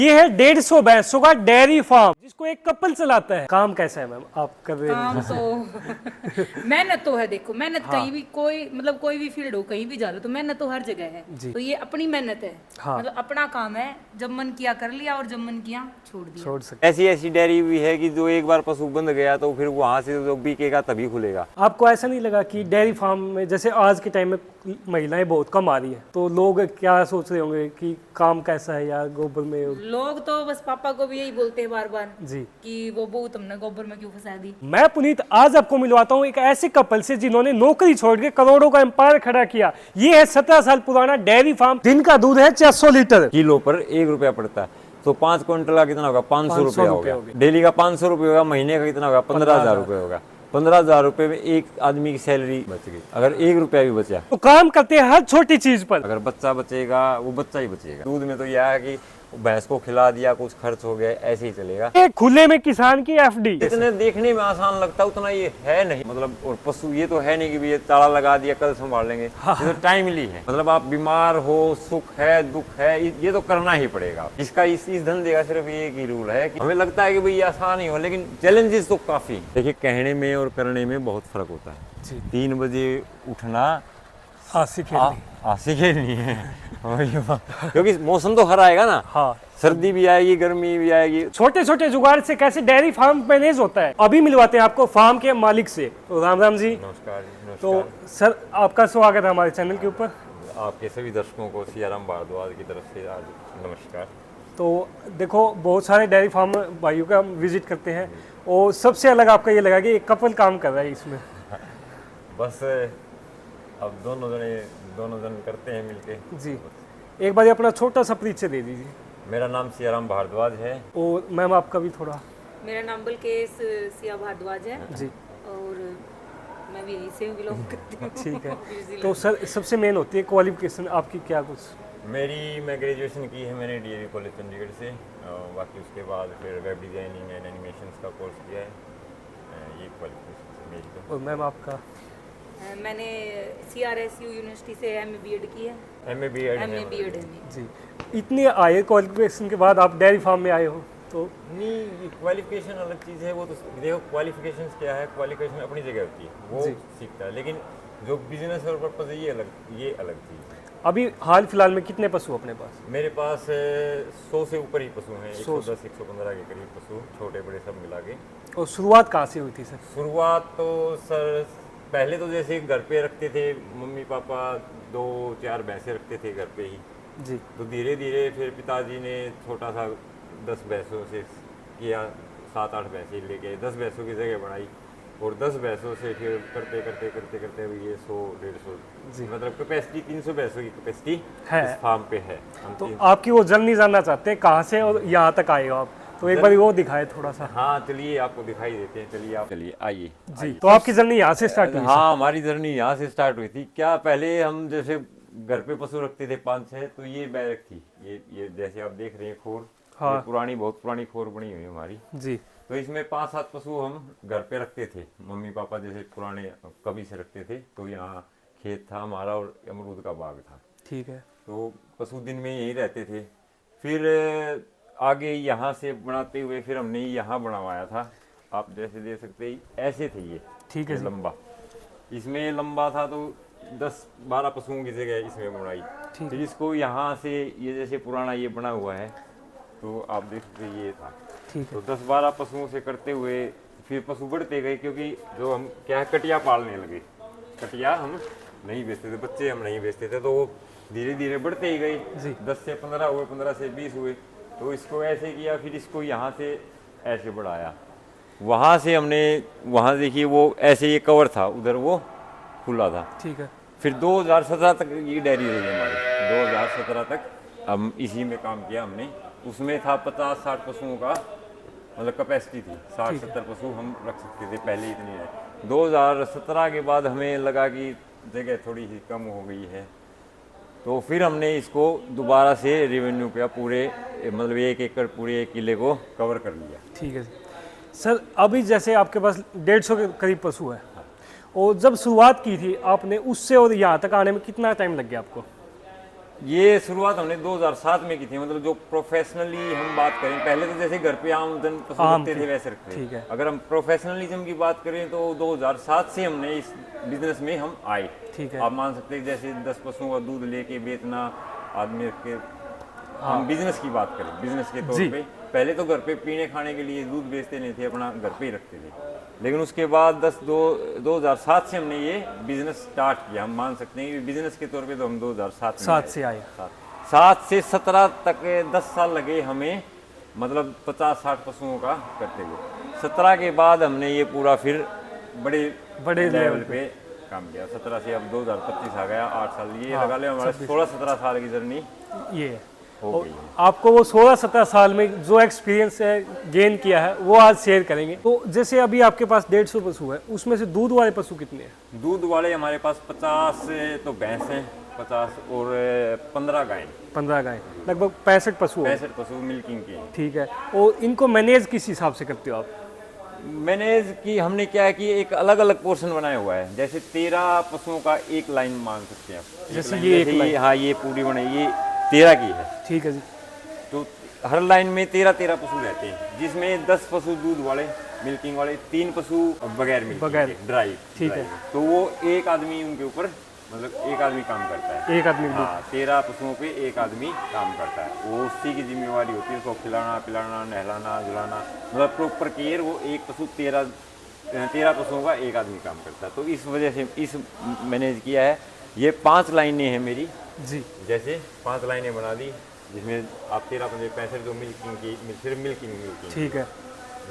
ये है 150 भैंसों का डेयरी फार्म जिसको एक कपल चलाता है। काम कैसा है मैम आप कर रहे काम हैं? तो मेहनत तो है। देखो मेहनत हाँ। कहीं भी कोई मतलब कोई भी फील्ड हो, कहीं भी जा रहे हो तो मेहनत तो हर जगह है। जी। तो ये अपनी मेहनत है। हाँ। मतलब अपना काम है, जब मन किया कर लिया और जब मन किया छोड़ दिया। छोड़ सकते। ऐसी ऐसी डेयरी भी है कि जो एक बार पशु बंद गया तो फिर वहां से जो बिकेगा तभी खुलेगा। आपको ऐसा नहीं लगा कि डेयरी फार्म में जैसे आज के टाइम में महिलाएं बहुत कम आ रही है, तो लोग क्या सोच रहे होंगे कि काम कैसा है यार गोबर में? लोग तो बस पापा को भी यही बोलते हैं बार बार जी। कि वो बहू तुमने गोबर में क्यों फंसा दी। मैं पुनीत आज आपको मिलवाता हूँ एक ऐसे कपल से जिन्होंने नौकरी छोड़ के करोड़ों का एम्पायर खड़ा किया। ये है 17 साल पुराना डेयरी फार्म। दिन का दूध है 600 लीटर। किलो पर 1 रुपया पड़ता है तो 5 क्विंटल का कितना होगा? 500 रुपया रुपये होगा। डेली का 500 रुपये होगा, महीने का कितना होगा? 15,000 रुपये होगा। 15,000 रुपये में एक आदमी की सैलरी बच गई। अगर 1 रुपया भी बचा, तो काम करते हैं हर छोटी चीज पर। अगर बच्चा बचेगा वो बच्चा ही बचेगा। दूध में तो यह है कि भैंस को खिला दिया, कुछ खर्च हो गया, ऐसे ही चलेगा। ये खुले में किसान की एफडी। जितने देखने में आसान लगता है उतना ये है नहीं। मतलब और पशु ये तो है नहीं कि भी ये ताला लगा दिया कल संभाल लेंगे। ये तो टाइमली है। मतलब आप बीमार हो, सुख है, दुख है, ये तो करना ही पड़ेगा। इसका इस धंधे का सिर्फ एक ही रूल है कि हमें लगता है कि भाई ये आसान ही हो, लेकिन चैलेंजेस तो काफी। देखिए कहने में और करने में बहुत फर्क होता है। 3 बजे उठना आसी खेलनी है क्योंकि मौसम तो हर आएगा ना। हाँ। सर्दी भी आएगी, गर्मी भी आएगी। छोटे छोटे जुगाड़ से कैसे डेयरी फार्म मैनेज होता है, अभी मिलवाते हैं आपको फार्म के मालिक से। तो राम राम जी। नमस्कार जी। तो सर आपका स्वागत है हमारे चैनल के ऊपर। आपके सभी दर्शकों को सियाराम भारद्वाज की तरफ से आज नमस्कार। तो देखो बहुत सारे डेयरी फार्म भाइयों का हम विजिट करते हैं और सबसे अलग आपका ये लगा कि एक कपल काम कर रहा है इसमें। बस अब दोनों जन करते हैं मिलके। जी। एक बार अपना छोटा सा परिचय दे दीजिए। मेरा नाम सियाराम भारद्वाज है। और मैम आपका भी थोड़ा। मेरा नाम बल्केश सिया भारद्वाज है जी। और मैं भी यहीं से बिलोंग करती हूँ। ठीक है। तो सर सबसे मेन होती है क्वालिफिकेशन आपकी क्या कुछ? मैं ग्रेजुएशन की है मैंने डीएवी कॉलेज चंडीगढ़ से। बाकी उसके बाद फिर वेब डिजाइनिंग एंड एनिमेशन का कोर्स किया है। ये क्वालिफिकेशन है मेरी तो। और मैम आपका? मैंने CRSU यूनिवर्सिटी से MA BEd की है। MA BEd है जी। इतनी आए क्वालिफिकेशन के बाद आप डेयरी फार्म में आए हो तो? नहीं, क्वालिफिकेशन अलग चीज़ है। वो तो देखो क्वालिफिकेशन क्या है, क्वालिफिकेशन अपनी जगह होती है, वो सीखता है। लेकिन जो बिजनेस और पर्पज है ये अलग चीज़ है। अभी हाल फिलहाल में कितने पशु अपने पास? मेरे पास 100 से ऊपर ही पशु हैं। 110-115 के करीब पशु, छोटे बड़े सब मिला के। और शुरुआत कहाँ से हुई थी सर? शुरुआत तो सर पहले तो जैसे घर पे रखते थे, मम्मी पापा 2-4 भैंसें रखते थे घर पे ही। जी। तो धीरे धीरे फिर पिताजी ने छोटा सा 10 भैंसों से किया, 7-8 भैंसें लेके 10 भैंसों की जगह बढ़ाई और 10 भैंसों से फिर करते अभी ये 100-150 मतलब कैपेसिटी 300 भैंसों की कैपेसिटी है इस फार्म पे है। तो आपकी वो जर्नी जानना चाहते हैं कहाँ से और यहाँ तक आए हो आप, तो एक बार वो दिखाए थोड़ा सा। हाँ चलिए आपको दिखाई देते हैं। चलिए आइए। जी। तो आपकी जर्नी यहाँ से स्टार्ट हुई? हाँ हमारी जर्नी यहाँ से स्टार्ट हुई थी। क्या पहले हम जैसे घर पे पशु रखते थे 5-6, तो ये बैरक थी। ये जैसे आप देख रहे हैं खोर। हाँ। बहुत पुरानी खोर बनी हुई है हमारी। जी। तो इसमें 5-7 पशु हम घर पे रखते थे। मम्मी पापा जैसे पुराने कभी से रखते थे। तो यहाँ खेत था हमारा और अमरूद का बाग था। ठीक है। तो पशु दिन में यही रहते थे। फिर आगे यहाँ से बनाते हुए फिर हमने यहाँ बनवाया था। आप जैसे देख सकते हैं ऐसे थे ये। ठीक है। लंबा, इसमें लंबा था तो 10-12 पशुओं की जगह इसमें बनाई। फिर इसको यहाँ से ये जैसे पुराना ये बना हुआ है तो आप देख सकते ये था। ठीक है। तो 10-12 पशुओं से करते हुए फिर पशु बढ़ते गए, क्योंकि जो हम क्या है कटिया पालने लगे। कटिया हम नहीं बेचते थे, बच्चे हम नहीं बेचते थे, तो वो धीरे धीरे बढ़ते ही गए। 10 से 15 हुए, 15 से 20 हुए, तो इसको ऐसे किया। फिर इसको यहाँ से ऐसे बढ़ाया। वहाँ से हमने वहाँ देखिए वो ऐसे ये कवर था, उधर वो खुला था। ठीक है। फिर 2017 तक ये डेयरी रही हमारी। 2017 तक हम इसी में काम किया हमने। उसमें था 50-60 पशुओं का मतलब कैपेसिटी थी। 60-70 पशु हम रख सकते थे पहले, इतनी है। 2017 के बाद हमें लगा कि जगह थोड़ी सी कम हो गई है, तो फिर हमने इसको दोबारा से रेवेन्यू किया। पूरे मतलब 1 एकड़ पूरे 1 किले को कवर कर लिया। ठीक है सर। अभी जैसे आपके पास 150 के करीब पशु है, और जब शुरुआत की थी आपने उससे और यहाँ तक आने में कितना टाइम लग गया आपको? ये शुरुआत हमने 2007 में की थी। मतलब जो प्रोफेशनली हम बात करें, पहले तो जैसे घर पे आमदन पशु रखते थे वैसे रखते ठीक है। थे। अगर हम प्रोफेशनलिज्म की बात करें तो 2007 से हमने इस बिजनेस में हम आए। ठीक है। आप मान सकते हैं जैसे 10 पशुओं का दूध लेके बेचना आदमी के, हम बिजनेस की बात करें, बिजनेस के तौर पे पहले तो घर पे पीने खाने के लिए दूध बेचते नहीं थे, अपना घर पे ही रखते थे। लेकिन उसके बाद 2007 से हमने ये बिजनेस स्टार्ट किया। हम मान सकते हैं कि बिजनेस के तौर पे तो हम 2007 में 7 से आए। 7 से 17 तक 10 साल लगे हमें, मतलब 50-60 पशुओं का करते हुए। 17 के बाद हमने ये पूरा फिर बड़े लेवल पे काम किया। 17 से अब 2025 आ गया, 8 साल ये लगा ले हमारे 16-17 साल की जर्नी ये हो गई है। आपको वो 16-17 साल में जो एक्सपीरियंस है गेन किया है वो आज शेयर करेंगे। तो जैसे अभी आपके पास 150 पशु है, उसमें से दूध वाले पशु कितने हैं? दूध वाले हमारे पास 50 तो भैंस हैं, 50 और 15 गाय। 15 गाय, लगभग 65 पशु हैं। 65 पशु मिल्किंग के हैं। ठीक है। और इनको मैनेज किस हिसाब से करते हो आप? मैनेज की हमने क्या है कि एक अलग अलग पोर्शन बनाया हुआ है। जैसे 13 पशुओं का एक लाइन मान सकते हैं आप। जैसे लाइन, ये एक लाइन। हाँ ये पूरी बनी, ये 13 की है। ठीक है जी। तो हर लाइन में 13 पशु रहते हैं, जिसमें 10 पशु दूध वाले मिल्किंग वाले, 3 पशु बगैर मिल्किंग के, ड्राई। ठीक है। तो वो एक आदमी उनके ऊपर, मतलब एक आदमी काम करता है। एक आदमी हाँ, 13 पशुओं पे एक आदमी काम करता है। वो उसी की जिम्मेवारी होती है, उसको खिलाना पिलाना नहलाना झुलाना, मतलब प्रॉपर केयर। वो एक पशु 13 पशुओं का एक आदमी काम करता है। तो इस वजह से इस मैनेज किया है। ये 5 लाइनें हैं मेरी जी। जैसे 5 लाइनें बना दी, जिसमें आप 13-65 जो मिल्किंग की, सिर्फ मिल्किंग ठीक है।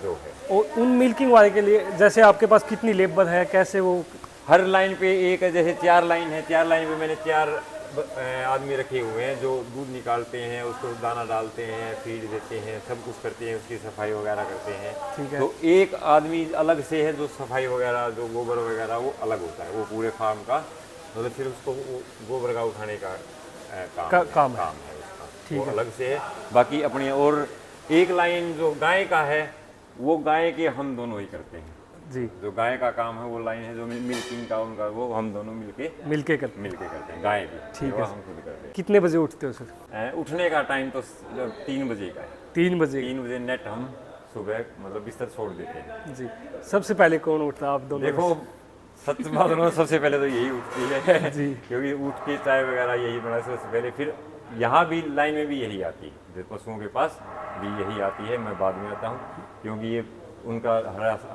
जो है। और उन मिल्किंग वाले के लिए जैसे आपके पास कितनी लेबर है, कैसे वो? हर लाइन पे एक, जैसे 4 लाइन है, 4 लाइन पे मैंने 4 आदमी रखे हुए हैं जो दूध निकालते हैं, उसको दाना डालते हैं, फीड देते हैं, सब कुछ करते हैं, उसकी सफाई वगैरह करते हैं। ठीक है। तो एक आदमी अलग से है जो सफाई वगैरह, जो गोबर वगैरह वो अलग होता है, वो पूरे फार्म का, मतलब फिर उसको वो गोबर का उठाने का काम है उसका, वो अलग से है। बाकी अपनी और एक लाइन जो गाय का है, वो गाय के हम दोनों ही करते हैं जी। जो गाय का काम है वो लाइन है, जो मिल्किंग का उनका, वो हम दोनों मिलके करते हैं। गाय भी ठीक है। हम खुद करते हैं। कितने बजे उठते हो सर? उठने का टाइम तो 3 बजे का है। 3 बजे? 3 बजे नेट हम सुबह मतलब बिस्तर छोड़ देते हैं जी। सबसे पहले कौन उठता है आप दोनों? देखो सच बात है, सबसे पहले तो यही उठती है जी। क्योंकि उठ के चाय वगैरह यही बना सबसे पहले। फिर यहाँ भी लाइन में भी यही आती है, पशुओं के पास भी यही आती है। मैं बाद में आता हूँ क्योंकि ये उनका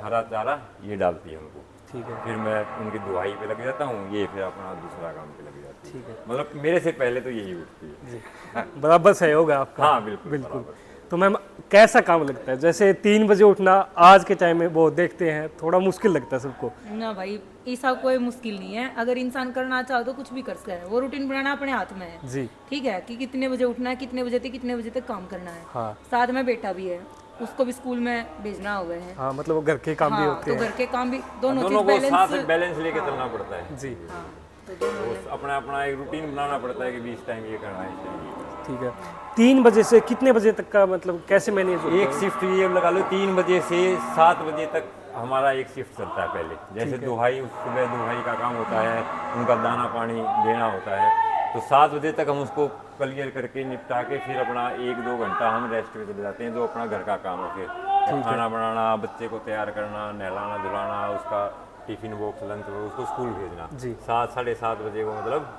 हरा चारा ये डालती है उनको। ठीक है। फिर मैं उनकी दुहाई पे लग जाता हूँ, ये फिर अपना दूसरा काम पे लग जाती है। ठीक है। मतलब मेरे से पहले तो यही उठती है जी। बराबर सहयोग है आपका। हाँ बिल्कुल बिल्कुल। तो मैम कैसा काम लगता है? जैसे 3 बजे उठना आज के टाइम में वो देखते हैं थोड़ा मुश्किल लगता है सबको। ना भाई, ऐसा कोई मुश्किल नहीं है। अगर इंसान करना चाहो तो कुछ भी कर सकता है। वो रूटीन बनाना अपने हाथ में है। जी। ठीक है कि कितने बजे उठना है, कितने बजे तक काम करना है। हाँ। साथ में बेटा भी है, उसको भी स्कूल में भेजना हुआ है। हाँ, मतलब वो घर के काम भी हाँ, होते तो हैं। घर के काम भी दोनों दोनों चीज को साथ बैलेंस। बैलेंस लेके चलना पड़ता है जी। हाँ, तो दोनों वो अपना अपना एक रूटीन बनाना पड़ता है कि भी इस टाइम ये करना है, इस टाइम ये। ठीक है। 3 बजे से कितने बजे तक का मतलब कैसे मैनेज होता है? एक शिफ्ट ये लगा लो 3 बजे से 7 बजे तक हमारा एक शिफ्ट चलता है पहले। जैसे दुहाई, सुबह दुहाई का काम होता है, उनका दाना पानी देना होता है। तो 7 बजे तक हम उसको क्लियर करके निपटा के फिर अपना 1-2 घंटा हम रेस्ट पे चले जाते हैं, जो अपना घर का काम है। फिर खाना बनाना, बच्चे को तैयार करना, नहलाना धुलाना, उसका टिफिन बॉक्स लंच बॉक्स, उसको स्कूल भेजना। जी। 7-7:30 बजे वो मतलब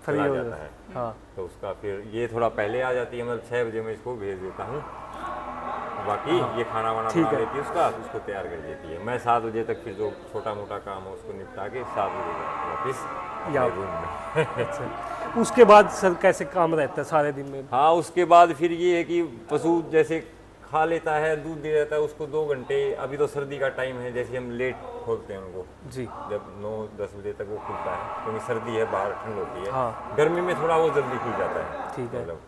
फ्री चला हो जाता है। हाँ। तो उसका फिर ये थोड़ा पहले आ जाती है, मतलब 6 बजे मैं इसको भेज देता हूँ। बाकी ये खाना वाना बना लेती है, उसको तैयार कर देती है। मैं 7 बजे तक फिर जो छोटा मोटा काम है उसको निपटा के 7 बजे वापस अपने रूम में। अच्छा। उसके बाद सर कैसे काम रहता है सारे दिन में? हाँ, उसके बाद फिर ये है कि पशु जैसे खा लेता है, दूध दे देता है, उसको 2 घंटे, अभी तो सर्दी का टाइम है, जैसे हम लेट खोलते हैं उनको जी। जब 9-10 बजे तक वो खुलता है, क्योंकि सर्दी है, बाहर ठंड होती है। हाँ। गर्मी में थोड़ा वो जल्दी खुल जाता है। ठीक है। मतलब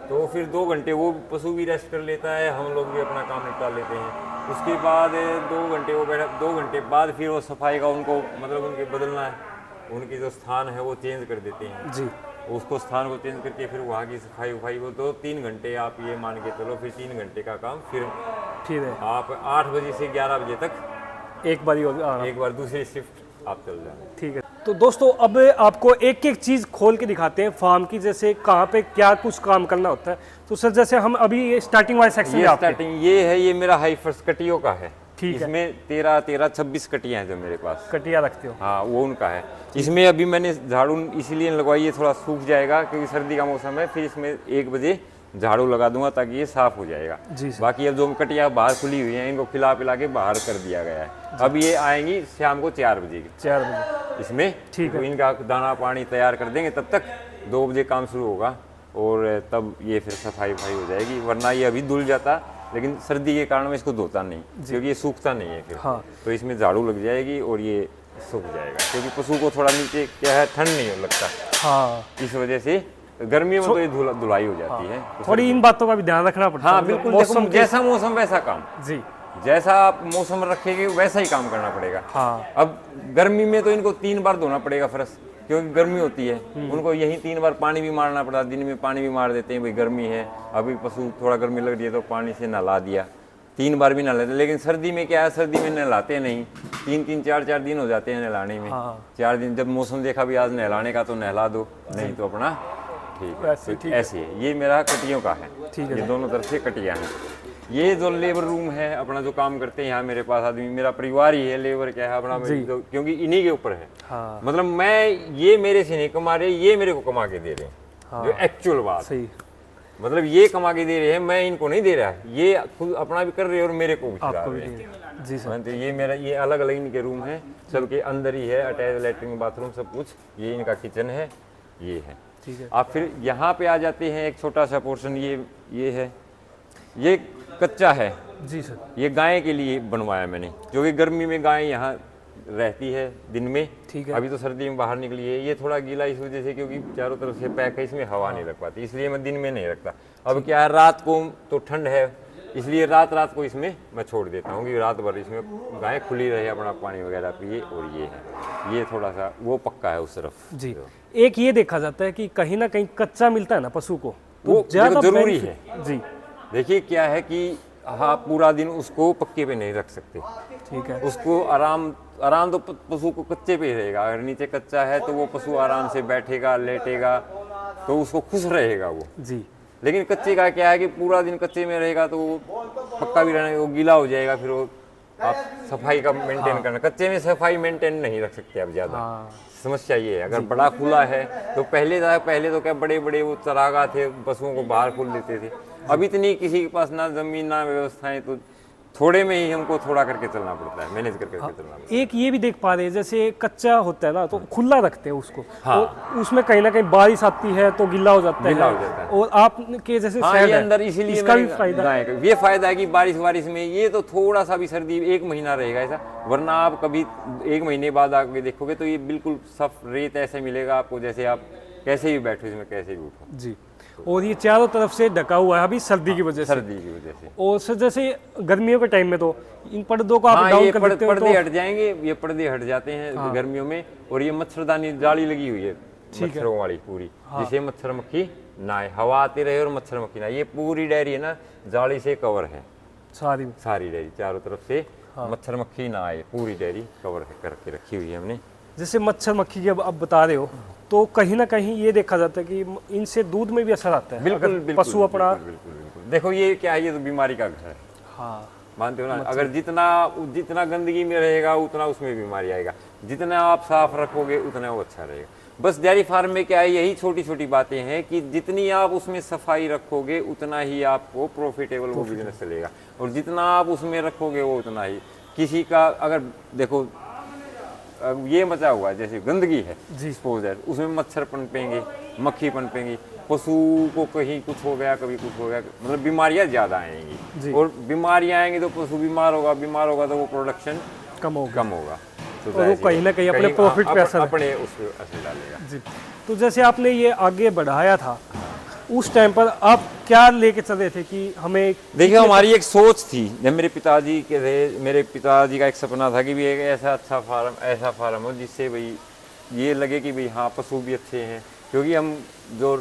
तो फिर 2 घंटे वो पशु भी रेस्ट कर लेता है, हम लोग भी अपना काम निपटा लेते हैं। उसके बाद 2 घंटे वो बैठा, 2 घंटे बाद फिर वो सफाई का उनको मतलब उनके बदलना है, उनकी जो स्थान है वो चेंज कर देते हैं जी। उसको स्थान को चेंज करके फिर वहाँ की सफाई उफाई वो 2-3 घंटे आप ये मान के चलो, फिर 3 घंटे का काम फिर है आप 8 बजे से 11 बजे तक एक बार ही एक बार दूसरी शिफ्ट आप चल जाए। ठीक है। तो दोस्तों अब आपको एक एक चीज़ खोल के दिखाते हैं फार्म की, जैसे कहाँ पे क्या कुछ काम करना होता है। तो सर जैसे हम अभी स्टार्टिंग वाले सेक्शन में ये आपके स्टार्टिंग ये है, ये मेरा हाई फर्स्ट कटियों का है। ठीक है। इसमें 13-26 कटियां हैं जो मेरे पास। कटिया रखते हो। हाँ वो उनका है। इसमें अभी मैंने झाड़ू इसीलिए लगवाई है, थोड़ा सूख जाएगा क्योंकि सर्दी का मौसम है। फिर इसमें 1 बजे झाड़ू लगा दूंगा ताकि ये साफ हो जाएगा। जी सर। बाकी अब जो कटिया बाहर खुली हुई हैं इनको खिला पिला के बाहर कर दिया गया है। अब ये आएंगी शाम को 4 बजे 4 बजे इसमें। ठीक है। तो इनका दाना पानी तैयार कर देंगे, तब तक 2 बजे काम शुरू होगा और तब ये फिर सफाई वफाई हो जाएगी। वरना ये अभी धुल जाता, लेकिन सर्दी के कारण मैं इसको धोता नहीं क्योंकि ये सूखता नहीं है फिर। हाँ। तो इसमें झाड़ू लग जाएगी और ये सूख जाएगा क्योंकि पशु को थोड़ा नीचे क्या है ठंड नहीं लगता। हाँ, इस वजह से गर्मियों में तो ये धुलाई हो जाती है। तो थोड़ी इन बातों का भी ध्यान रखना पड़ता है। हाँ बिल्कुल, देखो जैसा मौसम वैसा काम। जी। जैसा आप मौसम रखेंगे वैसा ही काम करना पड़ेगा। हाँ। अब गर्मी में तो इनको 3 बार धोना पड़ेगा फर्श, क्योंकि गर्मी होती है। उनको यही 3 बार पानी भी मारना पड़ा। दिन में पानी भी मार देते हैं, भाई गर्मी है, अभी पशु थोड़ा गर्मी लग रही है तो पानी से नहला दिया, 3 बार भी नहलाते। लेकिन सर्दी में क्या है, सर्दी में नहलाते नहीं, 3-3 4-4 दिन हो जाते हैं नहलाने में। 4 दिन जब मौसम देखा भी आज नहलाने का तो नहला दो, नहीं तो अपना ठीक है। तो ऐसे है। ये मेरा कटियों का है। ये दोनों तरफ से कटियां हैं। ये जो लेबर रूम है अपना, जो काम करते हैं यहाँ मेरे पास आदमी, मेरा परिवार ही है। लेबर क्या है अपना, क्योंकि इन्हीं के ऊपर है। हाँ। मतलब मैं, ये मेरे से नहीं कमा रहे, ये मेरे को कमा के दे रहे हैं। हाँ। जो एक्चुअल बात सही, मतलब ये कमा के दे रहे हैं, मैं इनको नहीं दे रहा। ये खुद अपना भी कर रहे हैं और मेरे को भी खिला रहे हैं। जी सर। तो ये मेरा, ये अलग अलग इनके रूम है, सबके अंदर ही है, अटैच लेटरिन बाथरूम सब कुछ। ये इनका किचन है, ये है। ठीक है। आप फिर यहाँ पे आ जाते हैं, एक छोटा सा पोर्शन ये है, ये कच्चा है। जी सर। ये गाय के लिए बनवाया मैंने, जो कि गर्मी में गाय यहाँ रहती है दिन में। ठीक है। अभी तो सर्दी में बाहर निकली है। ये थोड़ा गीला इस वजह से क्योंकि चारों तरफ से पैक है, इसमें हवा नहीं लग पाती, इसलिए मैं दिन में नहीं रखता। अब क्या है, रात को तो ठंड है, इसलिए रात को इसमें मैं छोड़ देता हूँ कि रात भर इसमें गाय खुली रहे, अपना पानी वगैरह पिए। और ये है, ये थोड़ा सा वो पक्का है उस तरफ। जी। एक ये देखा जाता है कि कहीं ना कहीं कच्चा मिलता है ना पशु को, तो वो ज्यादा जरूरी है। जी। देखिए क्या है कि हाँ, पूरा दिन उसको पक्के पे नहीं रख सकते। ठीक है। उसको आराम तो पशु को कच्चे पे ही रहेगा। अगर नीचे कच्चा है तो वो पशु आराम से बैठेगा, लेटेगा, तो उसको खुश रहेगा वो। जी। लेकिन कच्चे का क्या है कि पूरा दिन कच्चे में रहेगा तो वो पक्का भी रहना, वो गीला हो जाएगा। फिर वो आप सफाई का मेंटेन करना, कच्चे में सफाई मेंटेन नहीं रख सकते आप ज़्यादा। समस्या ये है। अगर बड़ा खुला है तो पहले तो क्या बड़े बड़े वो चरागाह थे, पशुओं को बाहर खोल देते थे। अब इतनी किसी के पास ना जमीन ना व्यवस्थाएं, तो थोड़े में ही हमको थोड़ा करके चलना पड़ता है, मैनेज करके चलना पड़ता है। एक ये भी देख पा रहे हैं, जैसे कच्चा होता है ना तो खुला रखते हैं उसको। हाँ। तो उसमें कहीं ना कहीं बारिश आती है तो गिल्ला हो जाता है। और आपके जैसे हाँ, ये अंदर इसीलिए इसका भी फायदा, ये फायदा है कि बारिश में ये तो थोड़ा सा भी सर्दी 1 महीना रहेगा ऐसा। वरना आप कभी 1 महीने बाद आके देखोगे तो ये बिल्कुल साफ रेत ऐसे मिलेगा आपको, जैसे आप कैसे भी बैठो इसमें, कैसे भी उठो। जी। और ये चारों तरफ से ढका हुआ है अभी सर्दी की वजह से। सर्दी की वजह से। और सर जैसे गर्मियों के टाइम में तो इन पर्दों को आप डाउन कर देते हो, पर्दे हट जाएंगे, ये पर्दे हट जाते हैं गर्मियों में। और ये मच्छरदानी जाली लगी हुई है मच्छरों वाली पूरी, जिसे मच्छर मक्खी ना आए, हवा आती रहे और मच्छर मक्खी ना आए। ये पूरी डेयरी है ना जाली से कवर है, सारी डेयरी चारों तरफ से मच्छर मक्खी ना आए, पूरी डेयरी कवर करके रखी हुई है हमने। जैसे मच्छर मक्खी की अब बता रहे हो, तो कहीं ना कहीं ये देखा जाता है कि इनसे दूध में भी असर आता है। बिल्कुल पशु अपना बिल्कुल। देखो ये क्या है, ये तो बीमारी का घर है। हाँ, मानते हो ना। अगर जितना गंदगी में रहेगा उतना उसमें बीमारी आएगा, जितना आप साफ रखोगे उतना वो अच्छा रहेगा। बस डेयरी फार्म में क्या है, यही छोटी छोटी बातें हैं कि जितनी आप उसमें सफाई रखोगे उतना ही आपको प्रॉफिटेबल वो बिजनेस चलेगा, और जितना आप उसमें रखोगे वो उतना ही। किसी का अगर देखो ये मचा हुआ है, जैसे गंदगी है सपोज है, उसमें मच्छर पनपेंगे, मक्खी पनपेंगी, पशु को कहीं कुछ हो गया, कभी कुछ हो गया, मतलब बीमारियां ज्यादा आएंगी। और बीमारियां आएंगी तो पशु बीमार होगा तो वो प्रोडक्शन कम होगा। तो और वो कहीं ना कहीं अपने प्रॉफिट पे असर डालेगा। जी। तो जैसे आपने ये आगे बढ़ाया था, उस टाइम पर आप क्या लेके चल रहे थे कि हमें, देखिए हमारी एक सोच थी जब मेरे पिताजी का एक सपना था कि भी एक ऐसा फार्म हो जिससे भाई ये लगे कि भाई हाँ पशु भी अच्छे हैं, क्योंकि हम जो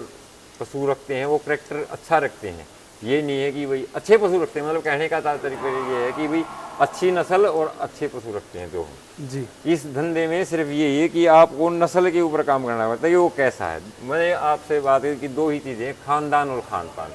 पशु रखते हैं वो कैरेक्टर अच्छा रखते हैं, ये नहीं है कि भाई अच्छे पशु रखते हैं, मतलब कहने का तात्पर्य ये है कि भाई अच्छी नस्ल और अच्छे पशु रखते हैं जो हम। जी इस धंधे में सिर्फ ये है कि आपको नस्ल के ऊपर काम करना पड़ता है कि वो कैसा है। मैंने आपसे बात की कि दो ही चीज़ें, खानदान और खान पान,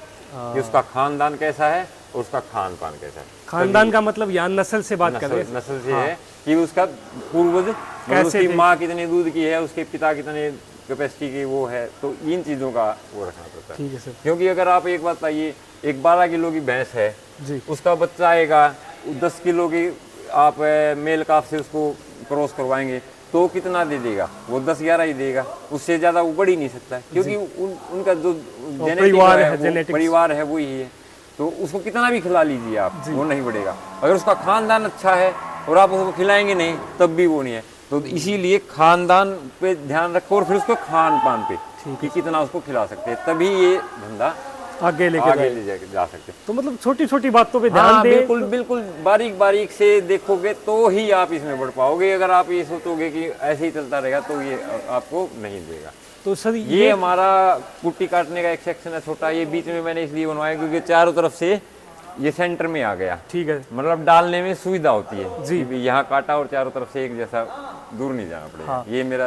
कि उसका खानदान कैसा है और उसका खान पान कैसा है। खानदान का मतलब यहाँ नस्ल से बात कर रहे हैं। नस्ल से है कि उसका पूर्वज, मतलब उसकी माँ कितने दूध की है, उसके पिता कितने कैपेसिटी की वो है, तो इन चीज़ों का वो रखना पड़ता है। ठीक है सर। क्योंकि अगर आप एक बात बताइए, एक 12 किलो की भैंस है जी उसका बच्चा आएगा 10 किलो की, आप मेल काफ से उसको क्रॉस करवाएंगे तो कितना दे देगा? वो 10-11 ही देगा, उससे ज़्यादा वो बढ़ ही नहीं सकता, क्योंकि उनका जो परिवार है, वो genetics। परिवार है वही है। तो उसको कितना भी खिला लीजिए आप, वो नहीं बढ़ेगा। अगर उसका खानदान अच्छा है और आप उसको खिलाएंगे नहीं तब भी वो नहीं है। तो इसीलिए खानदान पे ध्यान रखो और फिर उसको खान पान पे कि कितना उसको खिला सकते हैं, तभी ये धंधा आगे लेके आगे ले जा सकते हैं। तो मतलब छोटी छोटी बातों पे ध्यान हाँ, दे। बिल्कुल बिल्कुल बारीक बारीक से देखोगे तो ही आप इसमें बढ़ पाओगे। अगर आप ये सोचोगे कि ऐसे ही चलता रहेगा तो ये आपको नहीं देगा। तो सर ये हमारा कुट्टी काटने का एक सेक्शन है छोटा, ये बीच में मैंने इसलिए बनवाया क्योंकि चारों तरफ से ये सेंटर में आ गया, ठीक है, मतलब डालने में सुविधा होती है जी। कि यहाँ काटा और चारों तरफ से एक जैसा दूर नहीं जाना पड़ेगा। हाँ। ये मेरा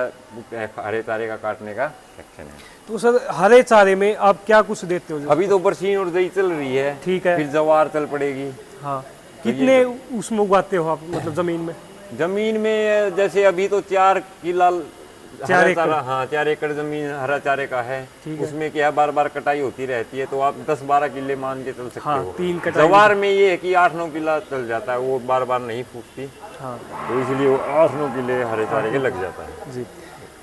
हरे चारे का काटने का सेक्शन है। तो सर हरे चारे में आप क्या कुछ देते हो? अभी तो बरसीन और दही चल रही है, ठीक है, फिर जवार चल पड़ेगी। हाँ, कितने उसमें उगाते हो आप, मतलब जमीन में? जमीन में जैसे अभी तो 4 किला 4 एकड़, हाँ 4 एकड़ जमीन हरा चारे का है। ठीक है। उसमें क्या बार बार कटाई होती रहती है, तो आप 10-12 किले मान के चल सकते हाँ, हो। 3 कटाई। जवार में ये है कि 8-9 किला चल जाता है, वो बार बार नहीं फूटती, हाँ तो इसलिए वो 8-9 किले हरे चारे के लग जाता है। जी।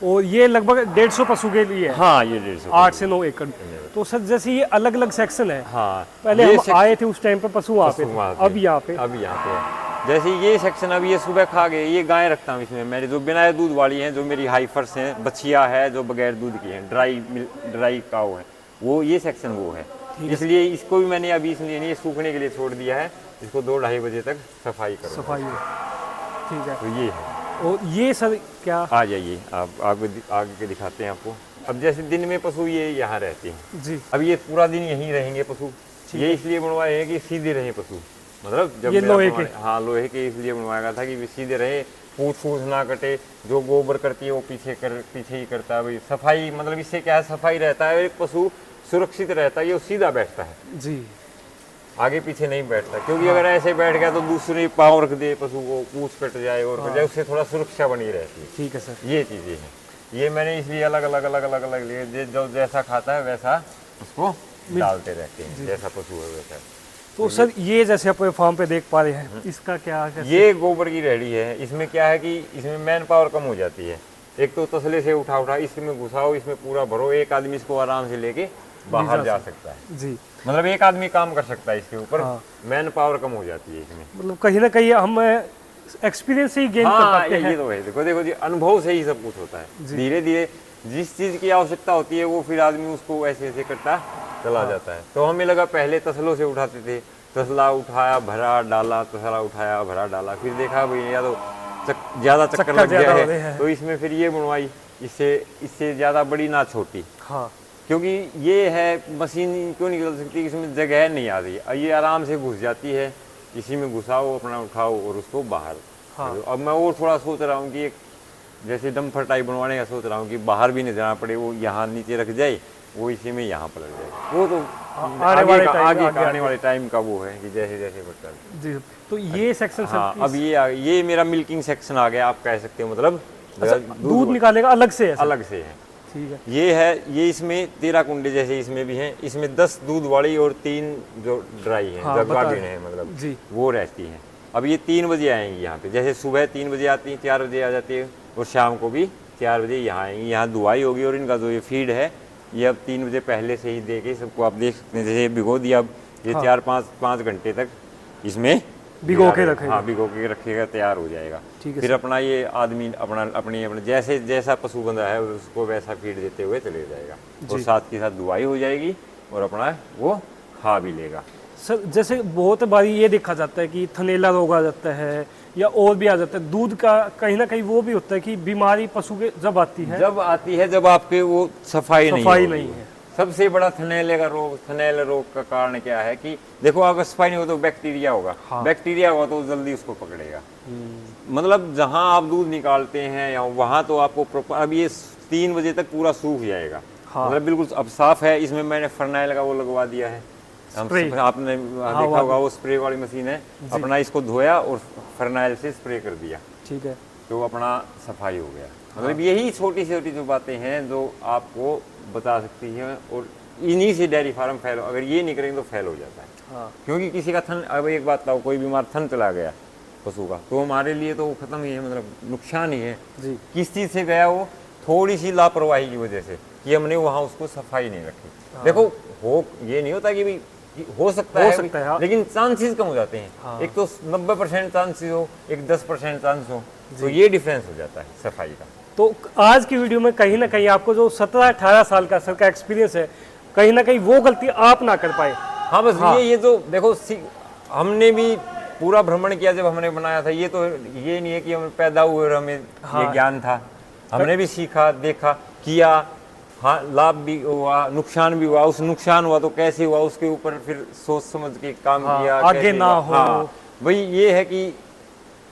और ये लगभग 150 पशु के लिए है? हाँ, ये 150 8 से 9 एकड़। तो सर जैसे ये अलग अलग सेक्शन है, हाँ, पहले ये हम आए थे उस टाइम पे पशु वहाँ पे पशु थे, वहाँ पे। अब यहाँ पे है। जैसे ये सेक्शन अभी ये सुबह खा गए, ये गाय रखता हूँ इसमें। मेरे जो बिना दूध वाली हैं, जो मेरी हाइफर्स हैं, बछिया है जो बगैर दूध की है, ड्राई काऊ है, वो ये सेक्शन वो है। इसलिए इसको भी मैंने अभी इसलिए नहीं सूखने के लिए छोड़ दिया है, इसको 2-2:30 बजे तक सफाई करो। सफाई है, ठीक है। तो ये है। और ये सर क्या? आ जाइए, आप आगे के दिखाते हैं आपको। अब जैसे दिन में पशु ये यहाँ रहते हैं जी, अब ये पूरा दिन यहीं रहेंगे पशु। ये इसलिए बनवाए हैं कि सीधे रहे पशु, मतलब जब ये मेरा लोहे के? हाँ, लोहे के इसलिए बनवाया गया था कि वे सीधे रहे, पूछ फूस ना कटे। जो गोबर करती है वो पीछे ही करता है भाई। सफाई मतलब इससे क्या है, सफाई रहता है, एक पशु सुरक्षित रहता है, ये सीधा बैठता है, जी, आगे पीछे नहीं बैठता। क्योंकि अगर ऐसे बैठ गया तो दूसरे पाँव रख दे पशु को, पूछ कट जाए और कट जाए, उससे थोड़ा सुरक्षा बनी रहती है। ठीक है सर। ये चीज़ें हैं, ये मैंने इसलिए अलग अलग लिए, जो जैसा खाता है वैसा उसको डालते रहते हैं, जैसा पशु है वैसा। तो सर ये जैसे आप फार्म पे देख पा रहे हैं, इसका क्या कैसे? ये गोबर की रेहड़ी है। इसमें क्या है कि इसमें मैन पावर कम हो जाती है। एक तो तसले से उठा इसमें घुसाओ, इसमें पूरा भरो, एक आदमी इसको आराम से लेके बाहर जा सकता है जी, मतलब एक आदमी काम कर सकता है इसके ऊपर। हाँ। मैन पावर कम हो जाती है इसमें। मतलब कहीं ना कहीं हम एक्सपीरियंस से ही गेन कर हाँ, पाते हैं। ये तो है। देखो जी, अनुभव से ही सब कुछ होता है। धीरे धीरे जिस चीज़ की आवश्यकता होती है वो फिर आदमी उसको ऐसे ऐसे करता चला जाता है। तो हमें लगा पहले तसलों से उठाते थे, तसला उठाया भरा डाला, तसला उठाया भरा डाला, फिर देखा भाई या तो ज़्यादा चक्कर लग गया है, तो इसमें फिर ये बनवाई, इससे ज़्यादा बड़ी ना छोटी। हाँ, क्योंकि ये है मशीन क्यों निकल सकती है, इसमें जगह नहीं आ रही, ये आराम से घुस जाती है, इसी में घुसाओ, अपना उठाओ और उसको बाहर। हाँ। अब मैं और थोड़ा सोच रहा हूँ कि एक जैसे डम्फर टाइप बनवाने का सोच रहा हूँ कि बाहर भी नहीं जाना पड़े, वो यहाँ नीचे रख जाए, वो इसी में यहाँ पलट जाए। वो तो आने वाले टाइम का वो है कि जैसे जैसे बढ़ता है जी। तो ये सेक्शन हाँ, अब ये मेरा मिल्किंग सेक्शन आ गया, आप कह सकते हो। मतलब दूध निकालने का अलग से है? अलग से है, ठीक है। ये है, ये इसमें 13 कुंडे जैसे इसमें भी हैं, इसमें 10 दूध वाली और 3 जो ड्राई हैं, हाँ, गार्डन है मतलब जी, वो रहती हैं। अब ये 3 बजे आएंगी यहाँ पे, जैसे सुबह 3 बजे आती हैं, 4 बजे आ जाती है, और शाम को भी 4 बजे यहाँ आएंगी। यहाँ दुआई होगी और इनका जो ये फीड है ये अब 3 बजे पहले से ही दे के सबको आप देख सकते हैं। जैसे भिगो दिया, अब ये 4-5 घंटे तक इसमें भिगो के रखेगा। हाँ, भिगो के रखिएगा, तैयार हो जाएगा। फिर अपना ये आदमी अपने जैसे जैसा पशु बंधा है उसको वैसा फीड देते हुए चले जाएगा, और साथ के साथ दुआई हो जाएगी और अपना वो खा भी लेगा। सर जैसे बहुत बारी ये देखा जाता है कि थनैला रोग आ जाता है या और भी आ जाता है, दूध का कहीं ना कहीं वो भी होता है कि बीमारी पशु के जब आती है जब आपके वो सफाई नहीं है। सबसे बड़ा थनैल रोग का कारण क्या है कि देखो, अगर सफाई नहीं हो तो बैक्टीरिया होगा। बैक्टीरिया होगा तो जल्दी उसको पकड़ेगा। मतलब जहां आप दूध निकालते हैं या वहां तो आपको प्रॉपर, अब ये 3 बजे तक पूरा सूख जाएगा। मतलब बिल्कुल अब साफ है। इसमें मैंने फर्नाइल का वो लगवा दिया है, आपने देखा होगा, वो स्प्रे वाली मशीन है। अपना इसको धोया और फर्नाइल से स्प्रे कर दिया, ठीक है, तो अपना सफाई हो गया। मतलब यही छोटी छोटी जो बातें हैं जो आपको बता सकती हैं, और इन्हीं से डेयरी फार्म फेल, अगर ये नहीं करेंगे तो फेल हो जाता है। क्योंकि किसी का थन, अब एक बात बताओ, कोई बीमार थन चला गया पशु का, तो हमारे लिए तो खत्म ही है, मतलब नुकसान ही है जी। किस चीज़ से गया? वो थोड़ी सी लापरवाही की वजह से कि हमने वहाँ उसको सफाई नहीं रखी। देखो, हो ये नहीं होता कि भाई हो सकता है, लेकिन चांसेस कम हो जाते हैं। एक तो 90% चांसेस हो, एक 10% चांस हो, तो ये डिफरेंस हो जाता है सफाई का। तो आज की वीडियो में कहीं ना कहीं आपको जो 17-18 साल का सर का एक्सपीरियंस है, कहीं ना कहीं वो गलती आप ना कर पाए। हाँ, बस ये तो देखो, हमने भी पूरा भ्रमण किया जब हमने बनाया था। ये तो ये नहीं है कि हम पैदा हुए और हमें ये ज्ञान था। हमने भी सीखा, देखा, किया। हाँ, लाभ भी हुआ, नुकसान भी हुआ। उस नुकसान हुआ तो कैसे हुआ, उसके ऊपर फिर सोच समझ के काम किया, आगे ना हो। हाँ, भाई ये है कि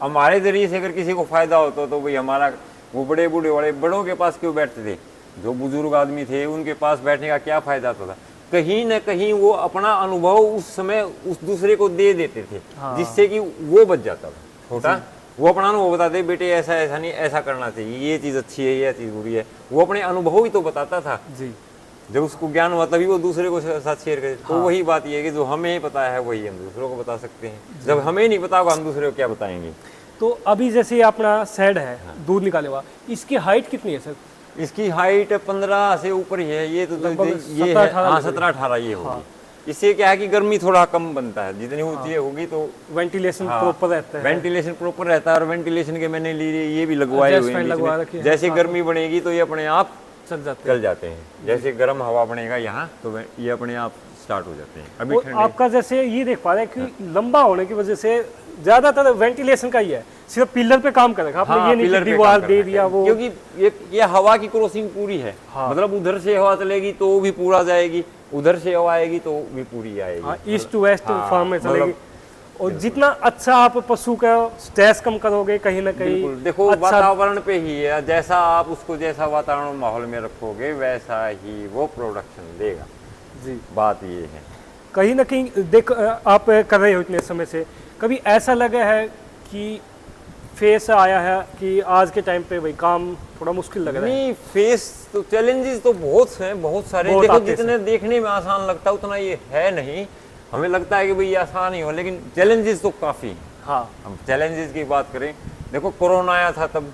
हमारे जरिए से अगर किसी को फायदा होता तो भाई हमारा, वो बड़े बूढ़े वाले बड़ों के पास क्यों बैठते थे? जो बुजुर्ग आदमी थे उनके पास बैठने का क्या फायदा था? कहीं न कहीं वो अपना अनुभव उस समय उस दूसरे को दे देते थे, जिससे कि वो बच जाता था छोटा। वो अपना अनुभव बताते, बेटे ऐसा ऐसा नहीं, ऐसा करना चाहिए, ये चीज़ अच्छी है, ये चीज़ बुरी है। वो अपने अनुभव ही तो बताता था जी। जब उसको ज्ञान हुआ तभी वो दूसरे को साथ शेयर करे। तो वही बात ये है कि जो हमें पता है वही हम दूसरों को बता सकते हैं। जब हमें नहीं पता होगा हम दूसरे को क्या बताएंगे? तो अभी जैसे अपना शेड है, दूध निकाले हुआ, इसकी हाइट कितनी है सर? इसकी हाइट 15 से ऊपर ही है। ये तो ये है, हाँ, 17-18 ये होगी। इससे क्या है कि गर्मी थोड़ा कम बनता है, जितनी होती है होगी तो वेंटिलेशन प्रॉपर रहता है। वेंटिलेशन प्रॉपर रहता है, और वेंटिलेशन के मैंने ये भी लगवाए हुए हैं। जैसे गर्मी बढ़ेगी तो ये अपने आप चल जाते हैं। जैसे गर्म हवा बनेगा यहाँ तो ये अपने आप स्टार्ट हो जाते हैं। अभी आपका जैसे ये देख पा रहे हैं कि लंबा होने की वजह से ज्यादातर वेंटिलेशन का ही है, सिर्फ पिलर पे काम करेगा आपने। ये नहीं कि दीवार दे दिया वो, क्योंकि ये हवा की क्रॉसिंग पूरी है। मतलब उधर से हवा चलेगी तो भी पूरा जाएगी, उधर से हवा आएगी तो भी पूरी आएगी। ईस्ट टू वेस्ट फार्म में चलेगी। और जितना अच्छा आप पशु का स्ट्रेस कम करोगे, कहीं ना कहीं देखो वातावरण पे ही है। जैसा आप उसको जैसा वातावरण माहौल में रखोगे वैसा ही वो प्रोडक्शन देगा जी। बात ये है। कहीं ना कहीं देख, आप कर रहे हो इतने समय से, कभी ऐसा लगा है कि फेस आया है कि आज के टाइम पे भाई काम थोड़ा मुश्किल लग रहा है? नहीं, फेस तो चैलेंजेस तो बहुत हैं, बहुत सारे। देखो, जितने देखने में आसान लगता है उतना ये है नहीं। हमें लगता है कि भाई ये आसान ही हो, लेकिन चैलेंजेस तो काफ़ी। हाँ, हम चैलेंजेस की बात करें, देखो कोरोना आया था, तब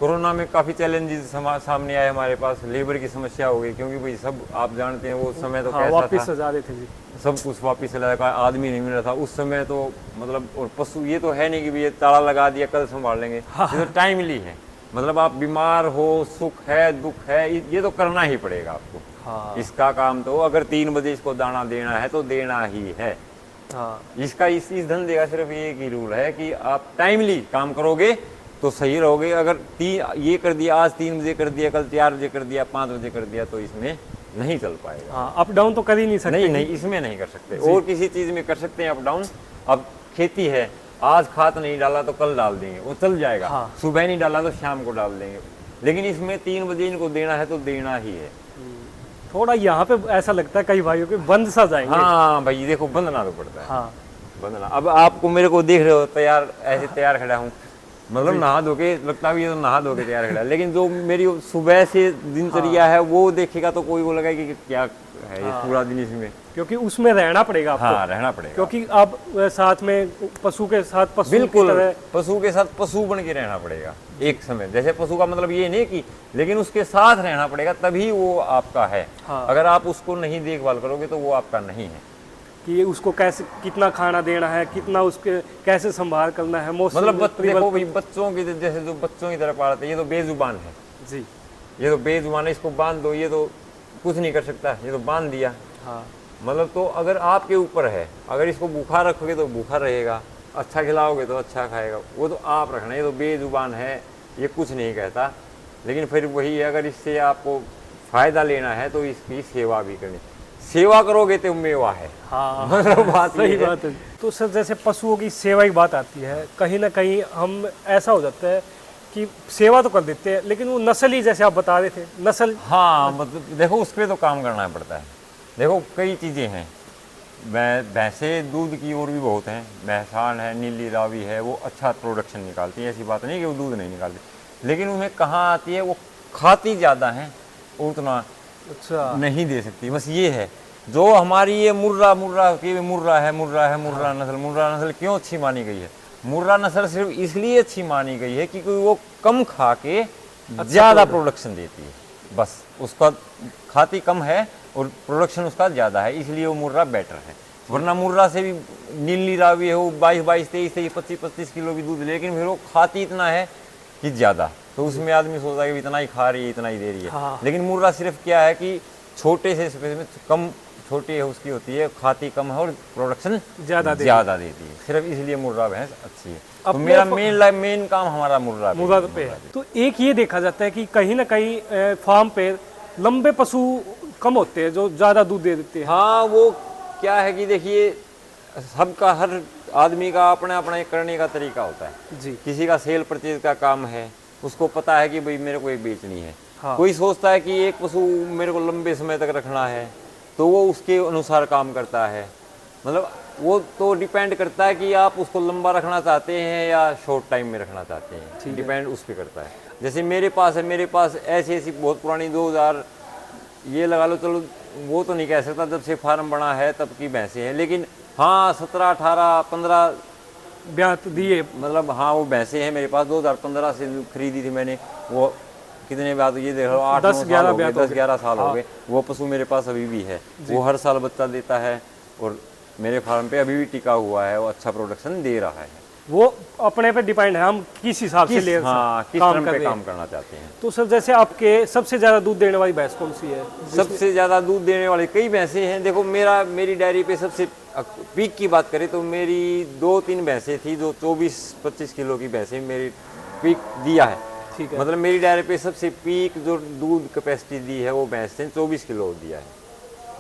कोरोना में काफ़ी चैलेंजेस सामने आए हमारे पास। लेबर की समस्या हो गई, क्योंकि भाई सब आप जानते हैं वो समय तो कैसा वापिस जा रहे थे जी, सब कुछ वापिस चला गया, आदमी नहीं मिल रहा था उस समय तो। मतलब और पशु ये तो है नहीं कि भाई ये ताला लगा दिया कल संभाल लेंगे। ये तो टाइमली है। मतलब आप बीमार हो, सुख है, दुख है, ये तो करना ही पड़ेगा आपको। इसका काम तो अगर 3 बजे इसको दाना देना है तो देना ही है। इसका इस धंधे का सिर्फ एक ही रूल है कि आप टाइमली काम करोगे तो सही रहोगे। अगर ये कर दिया, आज 3 बजे कर दिया, कल 4 बजे कर दिया, 5 बजे कर दिया, तो इसमें नहीं चल पाएगा। अप डाउन तो कर ही नहीं सकते। नहीं, इसमें नहीं कर सकते। और किसी चीज में कर सकते हैं अप डाउन। अब खेती है, आज खाद नहीं डाला तो कल डाल देंगे, वो चल जाएगा। सुबह नहीं डाला तो शाम को डाल देंगे। लेकिन इसमें 3 बजे इनको देना है तो देना ही है। थोड़ा यहाँ पे ऐसा लगता है कई भाइयों के बंद सा जाएंगे। हाँ भाई, देखो बंधना तो पड़ता है। हाँ, बंधना। अब आपको मेरे को देख रहे हो तैयार, ऐसे तैयार खड़ा हूँ, मतलब नहा धो के लगता है ये तो नहा धो के तैयार खड़ा है। लेकिन जो मेरी सुबह से दिनचर्या है वो देखेगा तो कोई वो लगेगा कि क्या है ये पूरा दिन इसमें, क्योंकि उसमें रहना पड़ेगा आपको। हाँ, रहना पड़ेगा, क्योंकि आप साथ में पशु के साथ पशु, बिल्कुल पशु के साथ पशु बन के रहना पड़ेगा एक समय। जैसे पशु का मतलब ये नहीं कि, लेकिन उसके साथ रहना पड़ेगा तभी वो आपका है। अगर आप उसको नहीं देखभाल करोगे तो वो आपका नहीं है। कि उसको कैसे, कितना खाना देना है, कितना उसके कैसे संभाल करना है। मतलब देखो भाई, बच्चों की जैसे जो बच्चों की तरह पालते हैं, ये तो बेजुबान है जी, ये तो बेजुबान है, इसको बांध दो, ये तो कुछ नहीं कर सकता, ये तो बांध दिया। हाँ, मतलब तो अगर आपके ऊपर है, अगर इसको भूखा रखोगे तो भूखा रहेगा, अच्छा खिलाओगे तो अच्छा खाएगा, वो तो आप रखना। ये तो बेजुबान है, ये कुछ नहीं कहता। लेकिन फिर वही है, अगर इससे आपको फायदा लेना है तो इसकी सेवा भी करनी, सेवा करोगे तो मेवा है। हाँ मतलब बात सही ये है। बात है। तो सर जैसे पशुओं की सेवा की बात आती है, कहीं ना कहीं हम ऐसा हो जाता है कि सेवा तो कर देते हैं लेकिन वो नस्ल ही, जैसे आप बता रहे थे, नस्ल। हाँ मतलब देखो उस पर तो काम करना पड़ता है। देखो कई चीज़ें हैं, भैंसे दूध की और भी बहुत हैं, भैंसान है, नीली रावी है, वो अच्छा प्रोडक्शन निकालती है, ऐसी बात नहीं कि वो दूध नहीं निकालती, लेकिन उन्हें कहाँ आती है, वो खाती ज़्यादा है, उतना अच्छा नहीं दे सकती। बस ये है जो हमारी ये मुर्रा नस्ल क्यों अच्छी मानी गई है? मुर्रा नस्ल सिर्फ इसलिए अच्छी मानी गई है क्योंकि वो कम खा के ज़्यादा प्रोडक्शन देती है। बस उसका खाती कम है और प्रोडक्शन उसका ज़्यादा है, इसलिए वो मुर्रा बेटर है। वरना मुर्रा से भी नीली रावी है, वो 22 23 25 किलो भी दूध, लेकिन फिर वो खाती इतना है कि ज़्यादा, तो उसमें आदमी सोचता है कि इतना ही खा रही है, इतना ही दे रही है। हाँ। लेकिन मुर्रा सिर्फ क्या है कि छोटे से कम, छोटी है उसकी होती है, खाती कम है और प्रोडक्शन ज़्यादा देती है, सिर्फ इसलिए मुर्रा भैंस अच्छी है। तो अपने मेरा मेन काम हमारा मुर्रा पे है। तो एक ये देखा जाता है कि कहीं ना कहीं फार्म पे लंबे पशु कम होते हैं जो ज़्यादा दूध दे देते हैं। हाँ वो क्या है कि देखिए सबका, हर आदमी का अपना अपना एक करने का तरीका होता है जी। किसी का सेल परचेज का काम है, उसको पता है कि भाई मेरे को एक बेचनी है। हाँ। कोई सोचता है कि एक पशु मेरे को लंबे समय तक रखना है, तो वो उसके अनुसार काम करता है। मतलब वो तो डिपेंड करता है कि आप उसको लंबा रखना चाहते हैं या शॉर्ट टाइम में रखना चाहते हैं, डिपेंड उस पर करता है। जैसे मेरे पास ऐसी बहुत पुरानी 2000 ये लगा लो, चलो वो तो नहीं कह सकता जब से फार्म बना है तब की भैंसें हैं, लेकिन हाँ 17 18 15 ब्यात दिए, मतलब हाँ वो भैंसें हैं मेरे पास। 2015 से खरीदी थी मैंने, वो कितने ब्यात, ये देख लो 10-11 साल हो गए। वो पशु मेरे पास अभी भी है, वो हर साल बच्चा देता है और मेरे फार्म पे अभी भी टिका हुआ है, वो अच्छा प्रोडक्शन दे रहा है। वो अपने पे डिपेंड है हम किस हिसाब से ले किस टर्म पे काम करना चाहते हैं। तो सर जैसे आपके सबसे ज़्यादा दूध देने वाली भैंस कौन सी है? सबसे ज़्यादा दूध देने वाली कई भैंसें हैं। देखो मेरी डायरी पे सबसे पीक की बात करें तो मेरी 2-3 भैंसें थी जो 24-25 किलो की भैंसें मेरी पीक दिया है। ठीक है। मतलब मेरी डायरी पे सबसे पीक जो दूध कैपेसिटी दी है वो भैंस ने 24 किलो दिया है।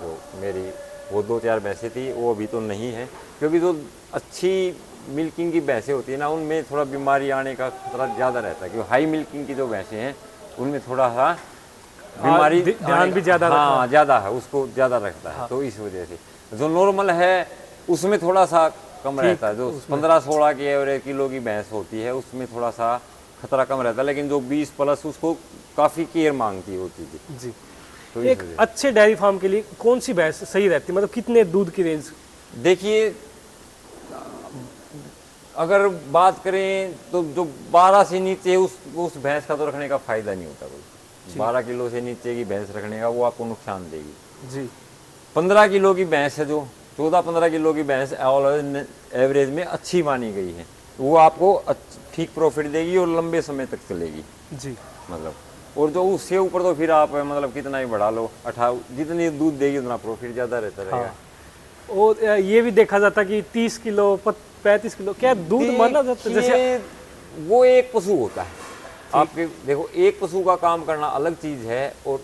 जो मेरी वो 2-4 भैंसें थी वो अभी तो नहीं है, क्योंकि जो अच्छी मिल्किंग की भैंसें होती है ना उनमें थोड़ा बीमारी आने का खतरा ज़्यादा रहता है, क्योंकि हाई मिल्किंग की जो भैंसें हैं उनमें थोड़ा सा बीमारी ध्यान भी ज़्यादा हाँ ज़्यादा है, उसको ज़्यादा रखता है। तो इस वजह से जो नॉर्मल है उसमें थोड़ा सा कम रहता है। जो 15-16 के एवरेज किलो की भैंस होती है उसमें थोड़ा सा खतरा कम रहता है, लेकिन जो 20+ उसको काफ़ी केयर मांगती है वो चीज़ें। जी। तो एक अच्छे डेयरी फार्म के लिए कौन सी भैंस सही रहती है, मतलब कितने दूध की रेंज? देखिए अगर बात करें तो जो 12 से नीचे उस भैंस का तो रखने का फायदा नहीं होता कोई। 12 किलो से नीचे की भैंस रखने का वो आपको नुकसान देगी। जी। 15 किलो की भैंस है, जो 14-15 किलो की भैंस एवरेज में अच्छी मानी गई है, वो आपको ठीक प्रॉफिट देगी और लंबे समय तक चलेगी। जी। मतलब और जो उससे ऊपर तो फिर आप मतलब कितना ही बढ़ा लो, 18 जितनी दूध देगी उतना प्रॉफिट ज़्यादा रहता रहेगा। हाँ। और ये भी देखा जाता कि 30 किलो 35 किलो क्या दूध माना जाता है? जैसे वो एक पशु होता है आपके, देखो एक पशु का काम करना अलग चीज़ है और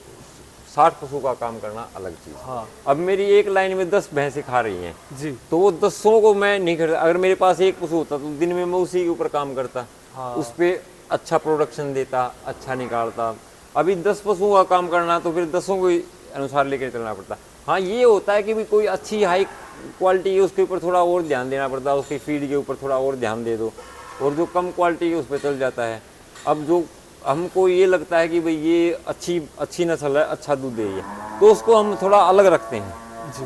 60 पशु का काम करना अलग चीज़। हाँ। अब मेरी एक लाइन में 10 भैंसें खा रही हैं जी। तो वो 10 को मैं नहीं करता। अगर मेरे पास एक पशु होता तो दिन में मैं उसी के ऊपर काम करता। हाँ। उस पर अच्छा प्रोडक्शन देता, अच्छा निकालता। अभी 10 पशुओं का काम करना तो फिर 10 के अनुसार लेकर चलना पड़ता। हाँ ये होता है कि भी कोई अच्छी हाई क्वालिटी है उसके ऊपर थोड़ा और ध्यान देना पड़ता है, उसकी फीड के ऊपर थोड़ा और ध्यान दे दो, और जो कम क्वालिटी है उस पर चल जाता है। अब जो हमको ये लगता है कि भाई ये अच्छी नस्ल है, अच्छा दूध दे रही है, तो उसको हम थोड़ा अलग रखते हैं।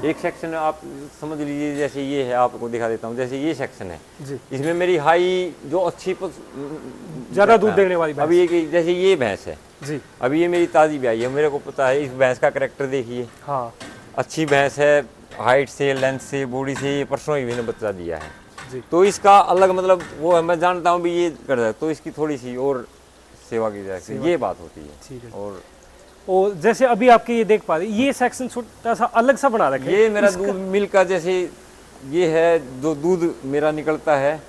एक सेक्शन आप समझ लीजिए, जैसे ये है, आपको दिखा देता हूँ, जैसे ये सेक्शन है जी। इसमें मेरी हाई जो अच्छी ज़्यादा दूध देने वाली भैंस। अभी ये जैसे ये भैंस है जी। अभी ये मेरी ताज़ी ब्याई है, मेरे को पता है इस भैंस का करैक्टर देखिए। हाँ। अच्छी भैंस है, हाइट से, लेंथ से, बॉडी से, ये परसों ही मैंने बच्चा दिया है। जी। तो इसका अलग मतलब वो है, मैं जानता हूँ भी ये कर रहा है तो इसकी थोड़ी सी और सेवा की जाए, ये बात होती है। ठीक है। और जैसे अभी आपके ये देख पा रहे ये सेक्शन छोटा सा अलग सा बना रखे, ये मेरा दूध मिल्क का, जैसे ये है जो दूध मेरा निकलता है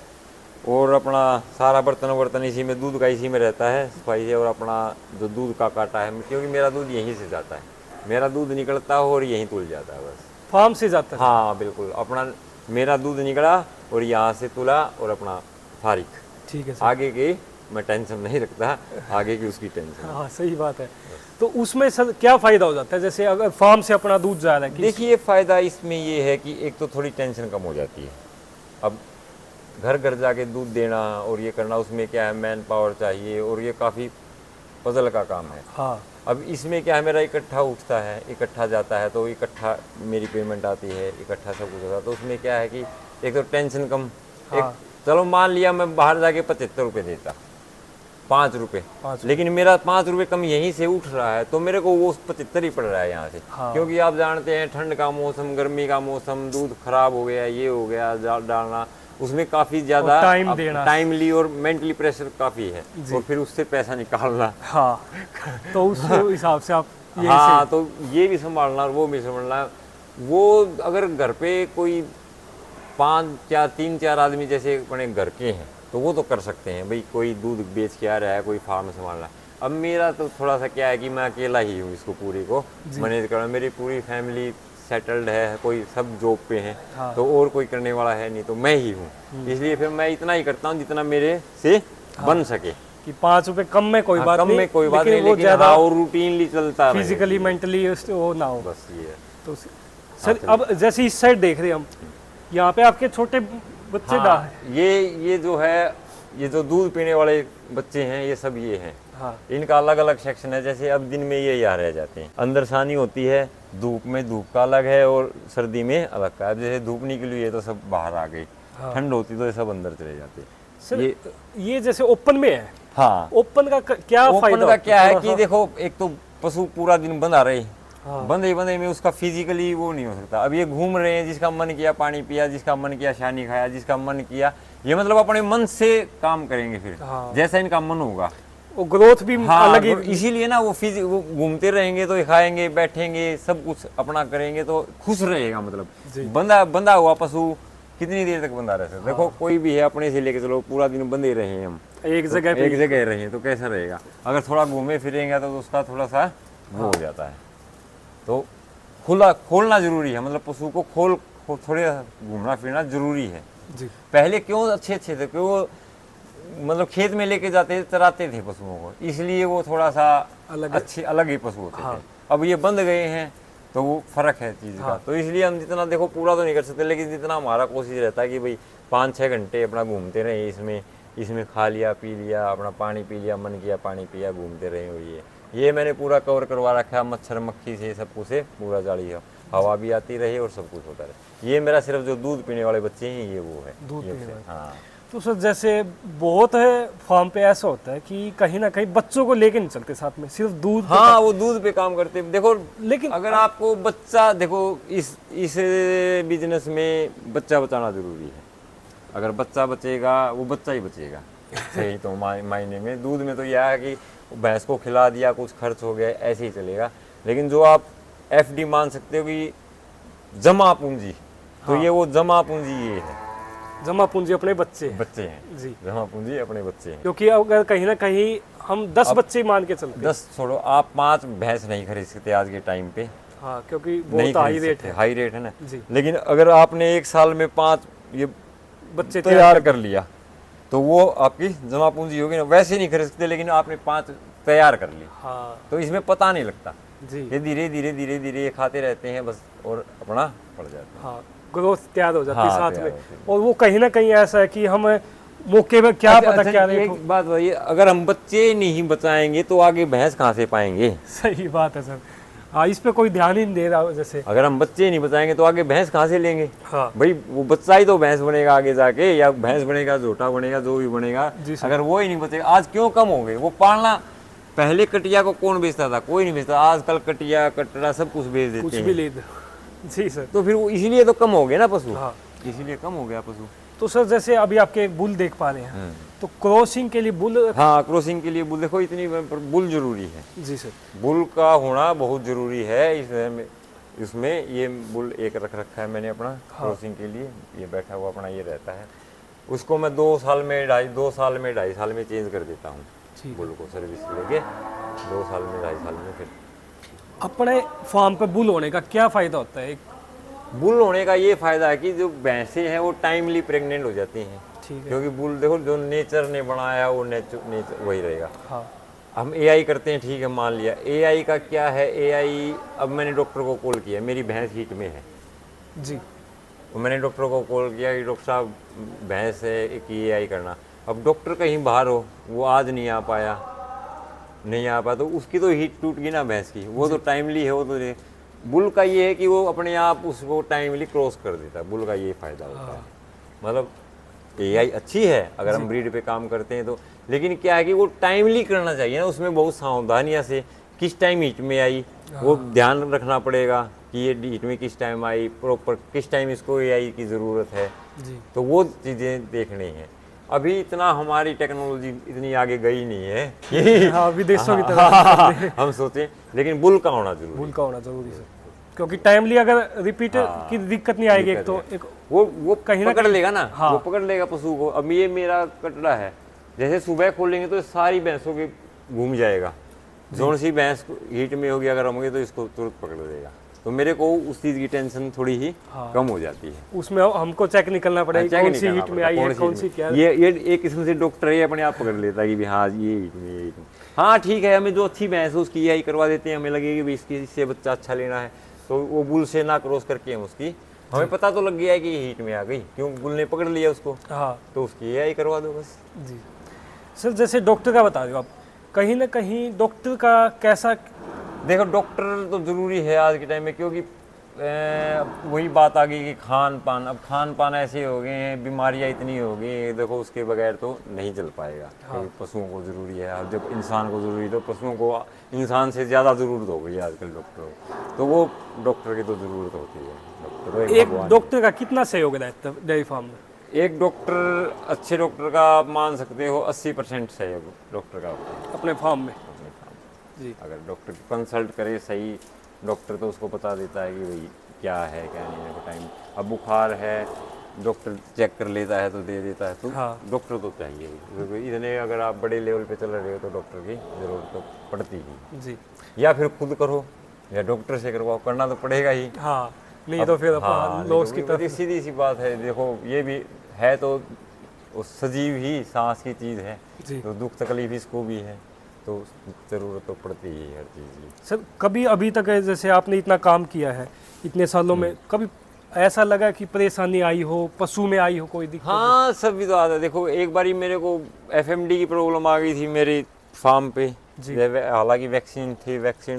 और अपना सारा बर्तन इसी में, दूध का इसी में रहता है सफाई से। और अपना जो दूध का काटा है, क्योंकि मेरा दूध यहीं से जाता है, मेरा दूध निकलता है और यहीं तुल जाता है बस। फार्म से जाता है? हाँ बिल्कुल, अपना मेरा दूध निकला और यहाँ से तुला और अपना फारिग। ठीक है सर। आगे की मैं टेंशन नहीं रखता, आगे की उसकी टेंशन। हाँ सही बात है। तो उसमें सर क्या फ़ायदा हो जाता है, जैसे अगर फार्म से अपना दूध जा रहा है? देखिए फ़ायदा इसमें ये है कि एक तो थोड़ी टेंशन कम हो जाती है। अब घर घर जाके दूध देना और ये करना, उसमें क्या है, मैन पावर चाहिए और ये काफ़ी पजल का काम है। हाँ। अब इसमें क्या है, मेरा इकट्ठा उठता है, इकट्ठा जाता है, तो इकट्ठा मेरी पेमेंट आती है, इकट्ठा सब कुछ होता है। तो उसमें क्या है कि एक तो टेंशन कम। हाँ। एक चलो मान लिया मैं बाहर जाके 75 रुपये देता, 5 रुपये, लेकिन मेरा 5 रुपये कम यहीं से उठ रहा है, तो मेरे को वो 75 ही पड़ रहा है यहाँ से। हाँ। क्योंकि आप जानते हैं ठंड का मौसम, गर्मी का मौसम, दूध खराब हो गया, ये हो गया, डालना, उसमें काफ़ी ज़्यादा टाइम देना, टाइमली और मेंटली प्रेशर काफ़ी है, और फिर उससे पैसा निकालना। हाँ। तो उस हिसाब से आप हाँ, तो ये भी संभालना और वो भी संभालना। वो अगर घर पे कोई 5 या 3-4 आदमी जैसे अपने घर के हैं तो वो तो कर सकते हैं, भाई कोई दूध बेच के आ रहा है, कोई फार्म संभालना। अब मेरा तो थोड़ा सा क्या है कि मैं अकेला ही हूँ इसको पूरी को मैनेज करना। मेरी पूरी फैमिली सेटल्ड है, कोई सब जॉब पे हैं। हाँ। तो और कोई करने वाला है नहीं, तो मैं ही हूँ। इसलिए फिर मैं इतना ही करता हूँ जितना मेरे से बन सके। कि 5 रुपए कम में कोई बात नहीं, कम में कोई बात नहीं, वो ज़्यादा और रूटीनली चलता रहे, फिजिकली मेंटली वो ना हो, बस ये है। तो सर अब जैसे इस साइड देख रहे हैं हम, यहाँ पे आपके छोटे बच्चे हाँ, ये जो है, ये जो दूध पीने वाले बच्चे हैं, ये सब ये हैं। हाँ। इनका अलग अलग सेक्शन है। जैसे अब दिन में ये यहाँ रह जाते हैं, अंदर सानी होती है, धूप में धूप का अलग है और सर्दी में अलग का। अब जैसे धूप निकली है तो सब बाहर आ गई। हाँ। ठंड होती तो ये सब अंदर चले जाते। सर ये जैसे ओपन में है। हाँ, ओपन का क्या फायदा? ओपन का क्या है कि देखो, एक तो पशु पूरा दिन बंधा रहे। हाँ। बंधे में उसका फिजिकली वो नहीं हो सकता। अब ये घूम रहे हैं, जिसका मन किया पानी पिया, जिसका मन किया शानी खाया, जिसका मन किया, ये मतलब अपने मन से काम करेंगे फिर। हाँ। जैसा इनका मन होगा, वो ग्रोथ भी हाँ, अलग ही। इसीलिए ना वो घूमते रहेंगे तो खाएंगे, बैठेंगे, सब कुछ अपना करेंगे तो खुश रहेगा। मतलब बंधा हुआ पशु कितनी देर तक बंधा रह सकता है? हाँ। देखो कोई भी है, अपने से लेके चलो पूरा दिन बंधे रहे हैं हम, एक जगह रहे तो कैसा रहेगा? अगर थोड़ा घूमे फिरेंगे तो उसका थोड़ा सा वो हो जाता है। तो खोलना जरूरी है, मतलब पशु को थोड़े घूमना फिरना जरूरी है जी। पहले क्यों अच्छे थे, क्यों मतलब खेत में लेके जाते थे, चराते थे पशुओं को, इसलिए वो थोड़ा सा अलग ही पशु होते थे। अब ये बंध गए हैं तो वो फर्क है चीज़ का। तो इसलिए हम जितना देखो पूरा तो नहीं कर सकते, लेकिन जितना हमारा कोशिश रहता है कि भाई 5-6 घंटे अपना घूमते रहे, इसमें खा लिया पी लिया, अपना पानी पी लिया, मन किया पानी पिया, घूमते रहे। और ये मैंने पूरा कवर करवा रखा है, मच्छर मक्खी से सब कुछ से पूरा जाली है, हवा भी आती रहे और सब कुछ होता रहे। ये मेरा सिर्फ जो दूध पीने वाले बच्चे हैं ये वो है दूध पीने वाले। हाँ। तो सर जैसे बहुत है फार्म पे ऐसा होता है कि कहीं ना कहीं बच्चों को लेके नहीं चलते साथ में, सिर्फ दूध। हाँ, वो दूध पे काम करते। देखो लेकिन अगर आपको बच्चा, देखो इस बिजनेस में बच्चा बचाना जरूरी है। अगर बच्चा बचेगा वो बच्चा ही बचेगा सही। तो मायने में दूध में तो यह है कि भैंस को खिला दिया, कुछ खर्च हो गया, ऐसे ही चलेगा। लेकिन जो आप FD मान सकते हो कि जमा पूंजी, तो हाँ। ये वो जमा पूंजी ये है, जमा पूंजी अपने बच्चे हैं जी। जमा पूंजी अपने बच्चे हैं। क्योंकि अगर कहीं ना कहीं हम 10 बच्चे मान के चलते, 10 छोड़ो, आप 5 भैंस नहीं खरीद सकते आज के टाइम पे। हाँ, क्योंकि बहुत हाई रेट है ना जी। लेकिन अगर आपने एक साल में 5 ये बच्चे तैयार कर लिया तो वो आपकी जमा पूंजी होगी ना। वैसे नहीं खरीद सकते, लेकिन आपने 5 तैयार कर ली। हाँ। तो इसमें पता नहीं लगता जी, ये धीरे ये खाते रहते हैं बस, और अपना पड़ जाते हैं। हाँ, ग्रोथ तैयार हो जाती है साथ में। और वो कहीं ना कहीं ऐसा है कि हम मौके में क्या पता क्या एक बात बताइए, अगर हम बच्चे नहीं बचाएंगे तो आगे भैंस कहाँ से पाएंगे? सही बात है सर। हाँ, इस पे कोई ध्यान ही नहीं दे रहा। जैसे अगर हम बच्चे नहीं बचाएंगे तो आगे भैंस कहाँ से लेंगे? हाँ। भाई वो बच्चा ही तो भैंस बनेगा आगे जाके, या भैंस बनेगा, झोटा बनेगा, जो भी बनेगा। अगर वो ही नहीं बचेगा, आज क्यों कम हो गए? वो पालना, पहले कटिया को कौन बेचता था? कोई नहीं बेचता। आजकल कटिया कटरा सब कुछ बेच देते हैं, कुछ भी ले दो जी सर। तो फिर वो इसीलिए तो कम हो गए ना पशु। हाँ। इसीलिए कम हो गया पशु। तो सर जैसे अभी आपके बुल देख पा रहे हैं, तो क्रॉसिंग के लिए बुल। हाँ, क्रॉसिंग के लिए बुल, देखो इतनी बुल जरूरी है जी सर। बुल का होना बहुत जरूरी है। इसमें ये बुल एक रखा है मैंने अपना क्रॉसिंग के लिए। ये बैठा हुआ अपना ये रहता है, उसको मैं 2 साल में 2.5 साल में चेंज कर देता हूँ। ठीक बुल को सर्विस लेके 2 साल में 2.5 साल में फिर। अपने फार्म पे बुल होने का क्या फ़ायदा होता है? बुल होने का ये फायदा है कि जो भैंसें हैं वो टाइमली प्रेग्नेंट हो जाती हैं। ठीक है। क्योंकि बुल देखो जो नेचर ने बनाया वो नेचर वही रहेगा। हाँ हम एआई करते हैं, ठीक है, मान लिया। एआई का क्या है, एआई अब मैंने डॉक्टर को कॉल किया, मेरी भैंस हीट में है, जी तो मैंने डॉक्टर को कॉल किया कि डॉक्टर साहब भैंस है कि एआई करना। अब डॉक्टर कहीं बाहर हो, वो आज नहीं आ पाया तो उसकी तो हीट टूट गई ना भैंस की। वो तो टाइमली है, वो तो बुल का ये है कि वो अपने आप उसको टाइमली क्रॉस कर देता है। बुल का ये फ़ायदा होता है। मतलब एआई अच्छी है अगर हम ब्रीड पे काम करते हैं तो, लेकिन क्या है कि वो टाइमली करना चाहिए ना, उसमें बहुत सावधानियां से किस टाइम हीट में आई वो ध्यान रखना पड़ेगा कि ये हीट में किस टाइम आई, प्रॉपर किस टाइम इसको एआई की ज़रूरत है। जी तो वो चीज़ें देखनी है। अभी इतना हमारी टेक्नोलॉजी इतनी आगे गई नहीं है कि हाँ विदेशों की तरह हम सोचें, लेकिन बुल का होना जरूरी बुल का होना जरूरी है, क्योंकि टाइमली अगर रिपीट की दिक्कत नहीं आएगी। एक तो एक वो कहीं ना पकड़ कहीं- लेगा ना। हाँ। वो पकड़ लेगा पशु को। अब ये मेरा कटड़ा है, जैसे सुबह खोलेंगे तो सारी भैंसों के घूम जाएगा। जोन सी भैंस हीट में होगी अगर होंगे तो इसको तुरंत पकड़ लेगा। तो मेरे को उस चीज़ की टेंशन थोड़ी ही कम हो जाती है। उसमें हमको चेक निकलना पड़ेगा कौन सी हीट में आई है, कौन सी क्या। ये एक किस्म से डॉक्टर ही अपने आप पकड़ लेता है कि हाँ ये हीट में, ये हीट में। हाँ ठीक है, हमें जो अच्छी भैंस है उसकी यही करवा देते हैं। हमें लगेगी भी इससे बच्चा अच्छा लेना है तो वो बुल से ना क्रॉस करके हम उसकी, हमें पता तो लग गया है कि ये हीट में आ गई, क्यों बुल ने पकड़ लिया उसको, हाँ तो उसकी यही करवा दो बस। जी सर, जैसे डॉक्टर का बता दो आप, कहीं ना कहीं डॉक्टर का कैसा? देखो डॉक्टर तो ज़रूरी है आज के टाइम में, क्योंकि वही बात आ गई कि खान पान, अब खान पान ऐसे हो गए हैं, बीमारियां इतनी हो गई हैं, देखो उसके बगैर तो नहीं चल पाएगा। क्योंकि पशुओं को ज़रूरी है, अब जब इंसान को ज़रूरी तो पशुओं को इंसान से ज़्यादा ज़रूरत हो गई है आजकल डॉक्टर को, तो वो डॉक्टर की तो ज़रूरत होती है। डॉक्टर तो एक भगवान डॉक्टर का कितना सहयोग रहता है डेयरी फार्म में? एक डॉक्टर, अच्छे डॉक्टर का आप मान सकते हो 80% सहयोग डॉक्टर का होता है अपने फार्म में। अपने काम। जी अगर डॉक्टर कंसल्ट करे सही डॉक्टर तो उसको बता देता है कि भाई क्या है क्या नहीं है टाइम। अब बुखार है, डॉक्टर चेक कर लेता है तो दे देता है, तो हाँ। डॉक्टर तो चाहिए ही। इतने अगर आप बड़े लेवल पे चल रहे हो तो डॉक्टर की ज़रूरत तो पड़ती ही। जी या फिर खुद करो या डॉक्टर से करवाओ, करना तो पड़ेगा ही। हाँ, नहीं तो फिर हाँ, लॉस की नहीं तो तरफ। सीधी सी बात है। देखो ये भी है तो उस सजीव ही सांस की चीज़ है, जी तो दुख तकलीफ इसको भी है, तो ज़रूरत तो पड़ती ही है हर चीज़ की। सर, कभी अभी तक जैसे आपने इतना काम किया है इतने सालों में, कभी ऐसा लगा कि परेशानी आई हो, पशु में आई हो कोई दिक्कत? हाँ सभी तो आता है। देखो एक बारी मेरे को एफएमडी की प्रॉब्लम आ गई थी मेरे फार्म पे। हालांकि वैक्सीन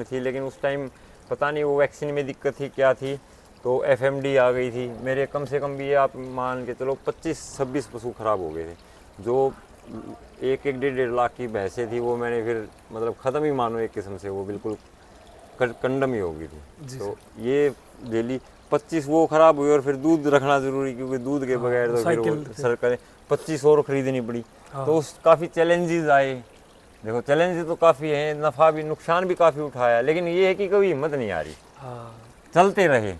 थी लेकिन उस टाइम पता नहीं वो वैक्सीन में दिक्कत थी क्या थी, तो एफएमडी आ गई थी। मेरे कम से कम भी आप मान के चलो 25-26 पशु खराब हो गए थे। जो 1-1.5 लाख की भैंसें थी वो मैंने फिर मतलब ख़त्म ही मानो एक किस्म से, वो बिल्कुल कंडम ही हो गई थी। तो ये डेली 25 वो खराब हुई और फिर दूध रखना ज़रूरी, क्योंकि दूध के बगैर तो फिर वो सरकार 25 और ख़रीदनी पड़ी। तो उस काफ़ी चैलेंजेस आए। देखो चैलेंजेस तो काफ़ी हैं, नफ़ा भी नुकसान भी काफ़ी उठाया, लेकिन ये है कि कभी हिम्मत नहीं आ रही, चलते रहे।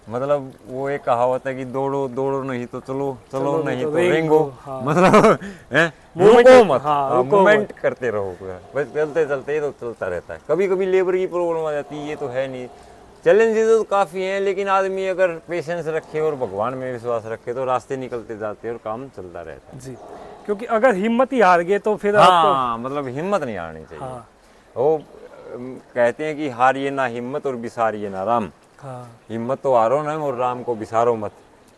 मतलब वो एक कहावत है कि दौड़ो दौड़ो नहीं तो चलो नहीं तो रेंगो। मतलब मूवमेंट करते रहो, बस चलते चलते तो चलता रहता है। कभी कभी लेबर की प्रॉब्लम आ जाती है, ये तो है नहीं। चैलेंजेस तो काफ़ी हैं, लेकिन आदमी अगर पेशेंस रखे और भगवान में विश्वास रखे तो रास्ते निकलते जाते हैं और काम चलता रहता है। जी, क्योंकि अगर हिम्मत ही हार गए तो फिर हाँ, मतलब हिम्मत नहीं हारनी चाहिए। वो कहते हैं कि हारिए ना हिम्मत और बिसारिए ना राम। हिम्मत तो हारो ना और राम को बिसारो मत,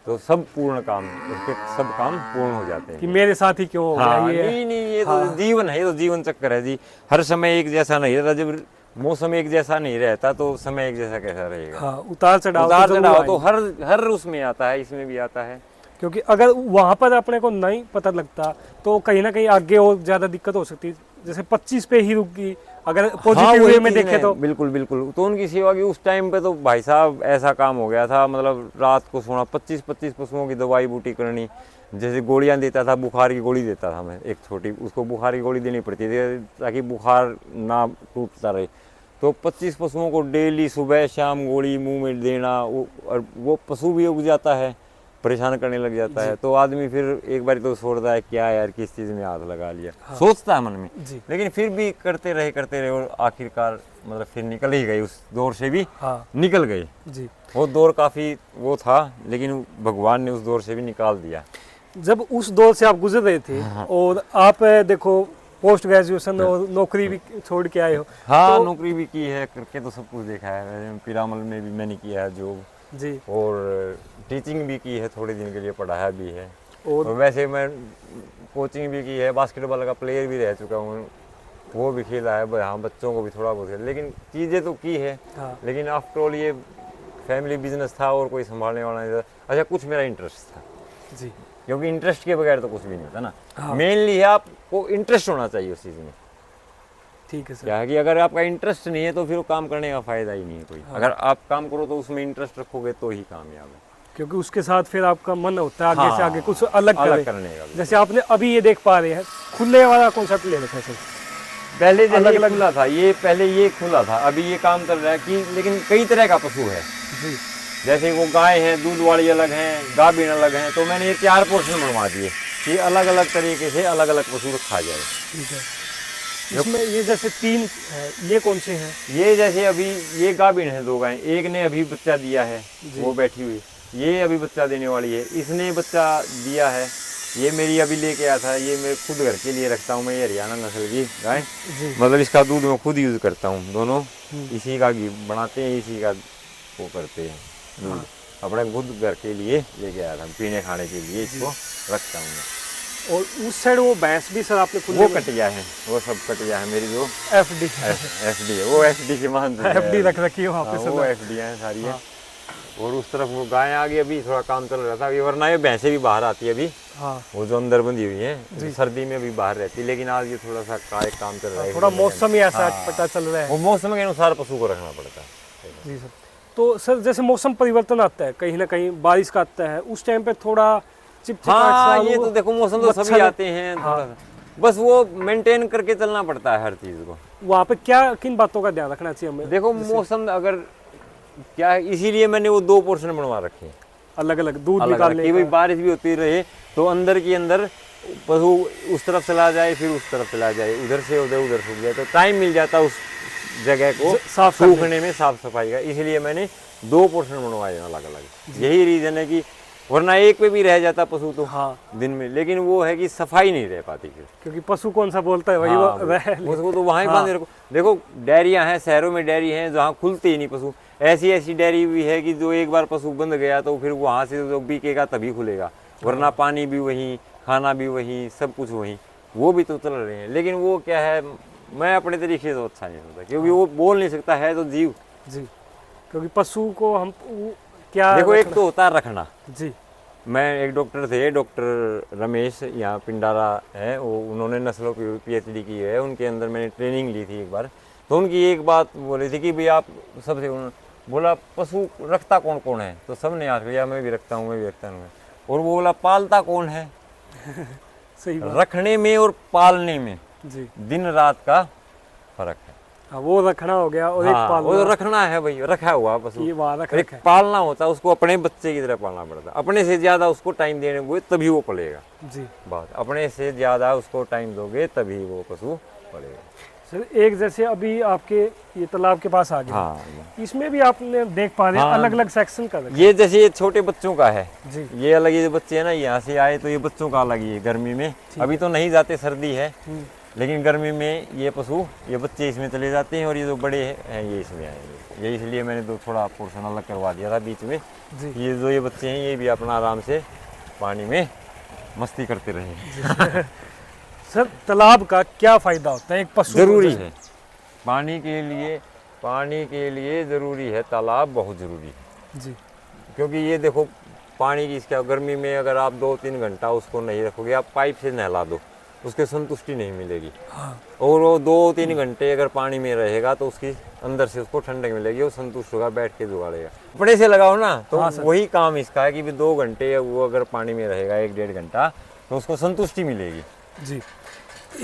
तो सब पूर्ण काम, उसके सब काम पूर्ण हो जाते हैं। कि मेरे साथ ही क्यों हो गया ये? नहीं ये तो जीवन है, ये तो जीवन चक्कर है जी। हर समय एक जैसा नहीं रहता, जब मौसम एक जैसा नहीं रहता तो समय एक जैसा कैसा रहेगा? उतार चढ़ाव तो हर उसमें आता है, इसमें भी आता है। क्योंकि अगर वहाँ पर अपने को नहीं पता लगता तो कहीं ना कहीं आगे और ज़्यादा दिक्कत हो सकती है। जैसे 25 पे ही रुक गई, अगर पॉजिटिव वे में देखे तो बिल्कुल बिल्कुल। तो उनकी सेवा की उस टाइम पे तो भाई साहब ऐसा काम हो गया था, मतलब रात को सोना, 25-25 पशुओं की दवाई बूटी करनी। जैसे गोलियां देता था, बुखार की गोली देता था मैं एक छोटी, उसको बुखार की गोली देनी पड़ती थी ताकि बुखार ना टूटता रहे। तो 25 पशुओं को डेली सुबह शाम गोली मुंह में देना, और वो पशु भी उग जाता है, परेशान करने लग जाता है, तो आदमी फिर एक बार तो सोचता है क्या यार किस चीज़ में हाथ लगा लिया, सोचता है मन में। जी। लेकिन फिर भी करते रहे और आखिरकार मतलब फिर निकल ही गए, उस दौर से भी हाँ निकल गए। जी। वो दौर काफ़ी वो था, लेकिन भगवान ने उस दौर से भी निकाल दिया। जब उस दौर से आप गुजर रहे थे और आप देखो पोस्ट ग्रेजुएशन और नौकरी भी छोड़ के आए हो। हाँ तो, नौकरी भी की है, करके तो सब कुछ देखा है। पिरामल में भी मैंने किया है जॉब जी। और टीचिंग भी की है, थोड़े दिन के लिए पढ़ाया भी है। और और वैसे मैं कोचिंग भी की है, बास्केटबॉल का प्लेयर भी रह चुका हूँ, वो भी खेला है। हाँ बच्चों को भी थोड़ा बहुत खेला, लेकिन चीज़ें तो की है। हाँ लेकिन आफ्टर ऑल ये फैमिली बिजनेस था और कोई संभालने वाला नहीं था। अच्छा कुछ मेरा इंटरेस्ट था जी। क्योंकि इंटरेस्ट के बगैर तो कुछ भी नहीं होता ना। हाँ। मेनली है आपको इंटरेस्ट होना चाहिए उस चीज़ में। ठीक है सर। क्या है कि अगर आपका इंटरेस्ट नहीं है तो फिर वो काम करने का फायदा ही नहीं है कोई। अगर आप काम करो तो उसमें इंटरेस्ट रखोगे तो ही कामयाब है। क्योंकि उसके साथ फिर आपका मन होता है आगे से हाँ, आगे कुछ अलग करने का भी। जैसे आपने अभी ये देख पा रहे हैं खुले वाला कॉन्सेप्ट ले रखा है सर। पहले जैसे अलग-अलग खुला था, ये पहले ये खुला था, अभी ये काम कर रहा है कि लेकिन कई तरह का पशु है। जी। जैसे वो गाय है, दूध वाली अलग हैं, गाभिन अलग हैं, तो मैंने ये 4 पोर्शन बनवा दिए कि अलग अलग तरीके से अलग अलग पशु रखा जाए। ठीक है। इसमें ये जैसे 3 है, ये कौन से हैं? ये जैसे अभी ये गाभिन है 2 गाय, एक ने अभी बच्चा दिया है, वो बैठी हुई, ये अभी बच्चा देने वाली है, इसने बच्चा दिया है, ये मेरी अभी लेके आया था, ये मैं खुद घर के लिए रखता हूँ। मैं ये हरियाणा नस्ल की गाय, मतलब इसका दूध मैं खुद यूज करता हूँ। दोनों इसी का घी बनाते हैं, इसी का वो करते हैं दूध। अपने खुद घर के लिए लेके आया था, पीने खाने के लिए इसको रखता हूँ मैं। और उस साइड वो भैंस भी सर आपने खुले वो कटिया है, वो सब कटिया है मेरी जो एफडी एफडी है, वो एफडी के मान एफडी रख रखी है वहाँ पे वो सर। एफडी है सारी है। और उस तरफ वो गाय आ गई, अभी थोड़ा काम चल रहा था, अभी वरना ये भैंसें भी बाहर आती है अभी। हाँ वो जो अंदर बंधी हुई है सर्दी में भी बाहर रहती है, लेकिन आज ये थोड़ा सा काम चल रहा है। थोड़ा मौसम ही ऐसा पता चल रहा है। वो मौसम के अनुसार पशु को रखना पड़ता है। जी सर। तो सर जैसे मौसम परिवर्तन आता है, कहीं ना कहीं बारिश का आता है, उस टाइम पे थोड़ा चिपचिपाहट हाँ सा ये वो तो देखो मौसम तो सभी मच्छर- आते हैं, थोड़ा सा बस वो मेंटेन करके चलना पड़ता है हर चीज को। वहाँ पे क्या किन बातों का ध्यान रखना चाहिए हमें? देखो मौसम अगर क्या है, इसीलिए मैंने वो 2 पोर्शन बनवा रखे हैं अलग अलग दूध अलग निकालने कि भाई का। बारिश भी होती रहे तो अंदर के अंदर पशु उस तरफ चला जाए, फिर उस तरफ चला जाए, उधर से उधर सूख जाए, तो टाइम मिल जाता उस जगह को साफ करने सूखने में, साफ सफाई का। इसलिए मैंने 2 पोर्शन बनवाए अलग अलग। यही रीजन है कि वरना एक पे भी रह जाता पशु तो हाँ दिन में, लेकिन वो है कि सफाई नहीं रह पाती फिर। क्योंकि पशु कौन सा बोलता है वही हाँ, वो रह उसको तो वहाँ ही बांधे रखो। देखो डेयरियाँ हैं, शहरों में डेयरी हैं जहाँ खुलते ही नहीं पशु। ऐसी डेयरी भी है कि जो एक बार पशु बंद गया तो फिर वहाँ से जो बिकेगा तभी खुलेगा, वरना पानी भी वहीं, खाना भी वहीं, सब कुछ वहीं। वो भी तो चल रहे हैं, लेकिन वो क्या है, मैं अपने तरीके से अच्छा नहीं होता क्योंकि वो बोल नहीं सकता है तो जीव। जी। क्योंकि पशु को हम क्या देखो एक रखना- तो होता है रखना। जी मैं एक डॉक्टर थे, डॉक्टर रमेश, यहाँ पिंडारा है, वो उन्होंने नस्लों की पीएचडी की है, उनके अंदर मैंने ट्रेनिंग ली थी एक बार। तो उनकी एक बात बोली थी कि भाई आप सबसे बोला पशु रखता कौन कौन है, तो सब ने याद किया मैं भी रखता हूँ, मैं भी रखता हूँ। और वो बोला पालता कौन है। सही बात। रखने में और पालने में जी दिन रात का फर्क है। हाँ वो रखना हो गया और एक हाँ, वो पालना, तो रखना है भाई, रखा हुआ पशु। ये वहाँ रख और एक रखा है। पालना होता है, उसको अपने बच्चे की तरह पालना पड़ता है। अपने से ज्यादा उसको टाइम देने को तभी वो पलेगा। जी बात अपने से ज्यादा उसको टाइम दोगे तभी वो पशु पलेगा। सर एक जैसे अभी आपके ये तालाब के पास आ गया, हाँ इसमें भी आपने देख पा रहे हैं हाँ। अलग अलग सेक्शन कर रखे ये जैसे ये छोटे बच्चों का है, जी ये अलग, ये जो बच्चे हैं ना यहाँ से आए तो ये बच्चों का अलग ही है। गर्मी में अभी तो नहीं जाते, सर्दी है, लेकिन गर्मी में ये पशु, ये बच्चे इसमें चले जाते हैं और ये जो बड़े हैं ये इसमें आएंगे। ये इसलिए मैंने तो थोड़ा पोर्शन अलग करवा दिया था बीच में। जी ये जो ये बच्चे हैं ये भी अपना आराम से पानी में मस्ती करते रहे। सर तालाब का क्या फायदा होता है एक पशु को? जरूरी है पानी के लिए ज़रूरी है, तालाब बहुत ज़रूरी है। जी क्योंकि ये देखो पानी की इसका गर्मी में अगर आप 2-3 घंटा उसको नहीं रखोगे, आप पाइप से नहला दो, उसके संतुष्टि नहीं मिलेगी। और वो 2-3 घंटे अगर पानी में रहेगा तो उसकी अंदर से उसको ठंडक मिलेगी, वो संतुष्ट होगा, बैठ के जुगाड़ेगा। अपने से लगाओ ना तो वही काम इसका है कि 2 घंटे वो अगर पानी में रहेगा 1-1.5 घंटा तो उसको संतुष्टि मिलेगी। जी।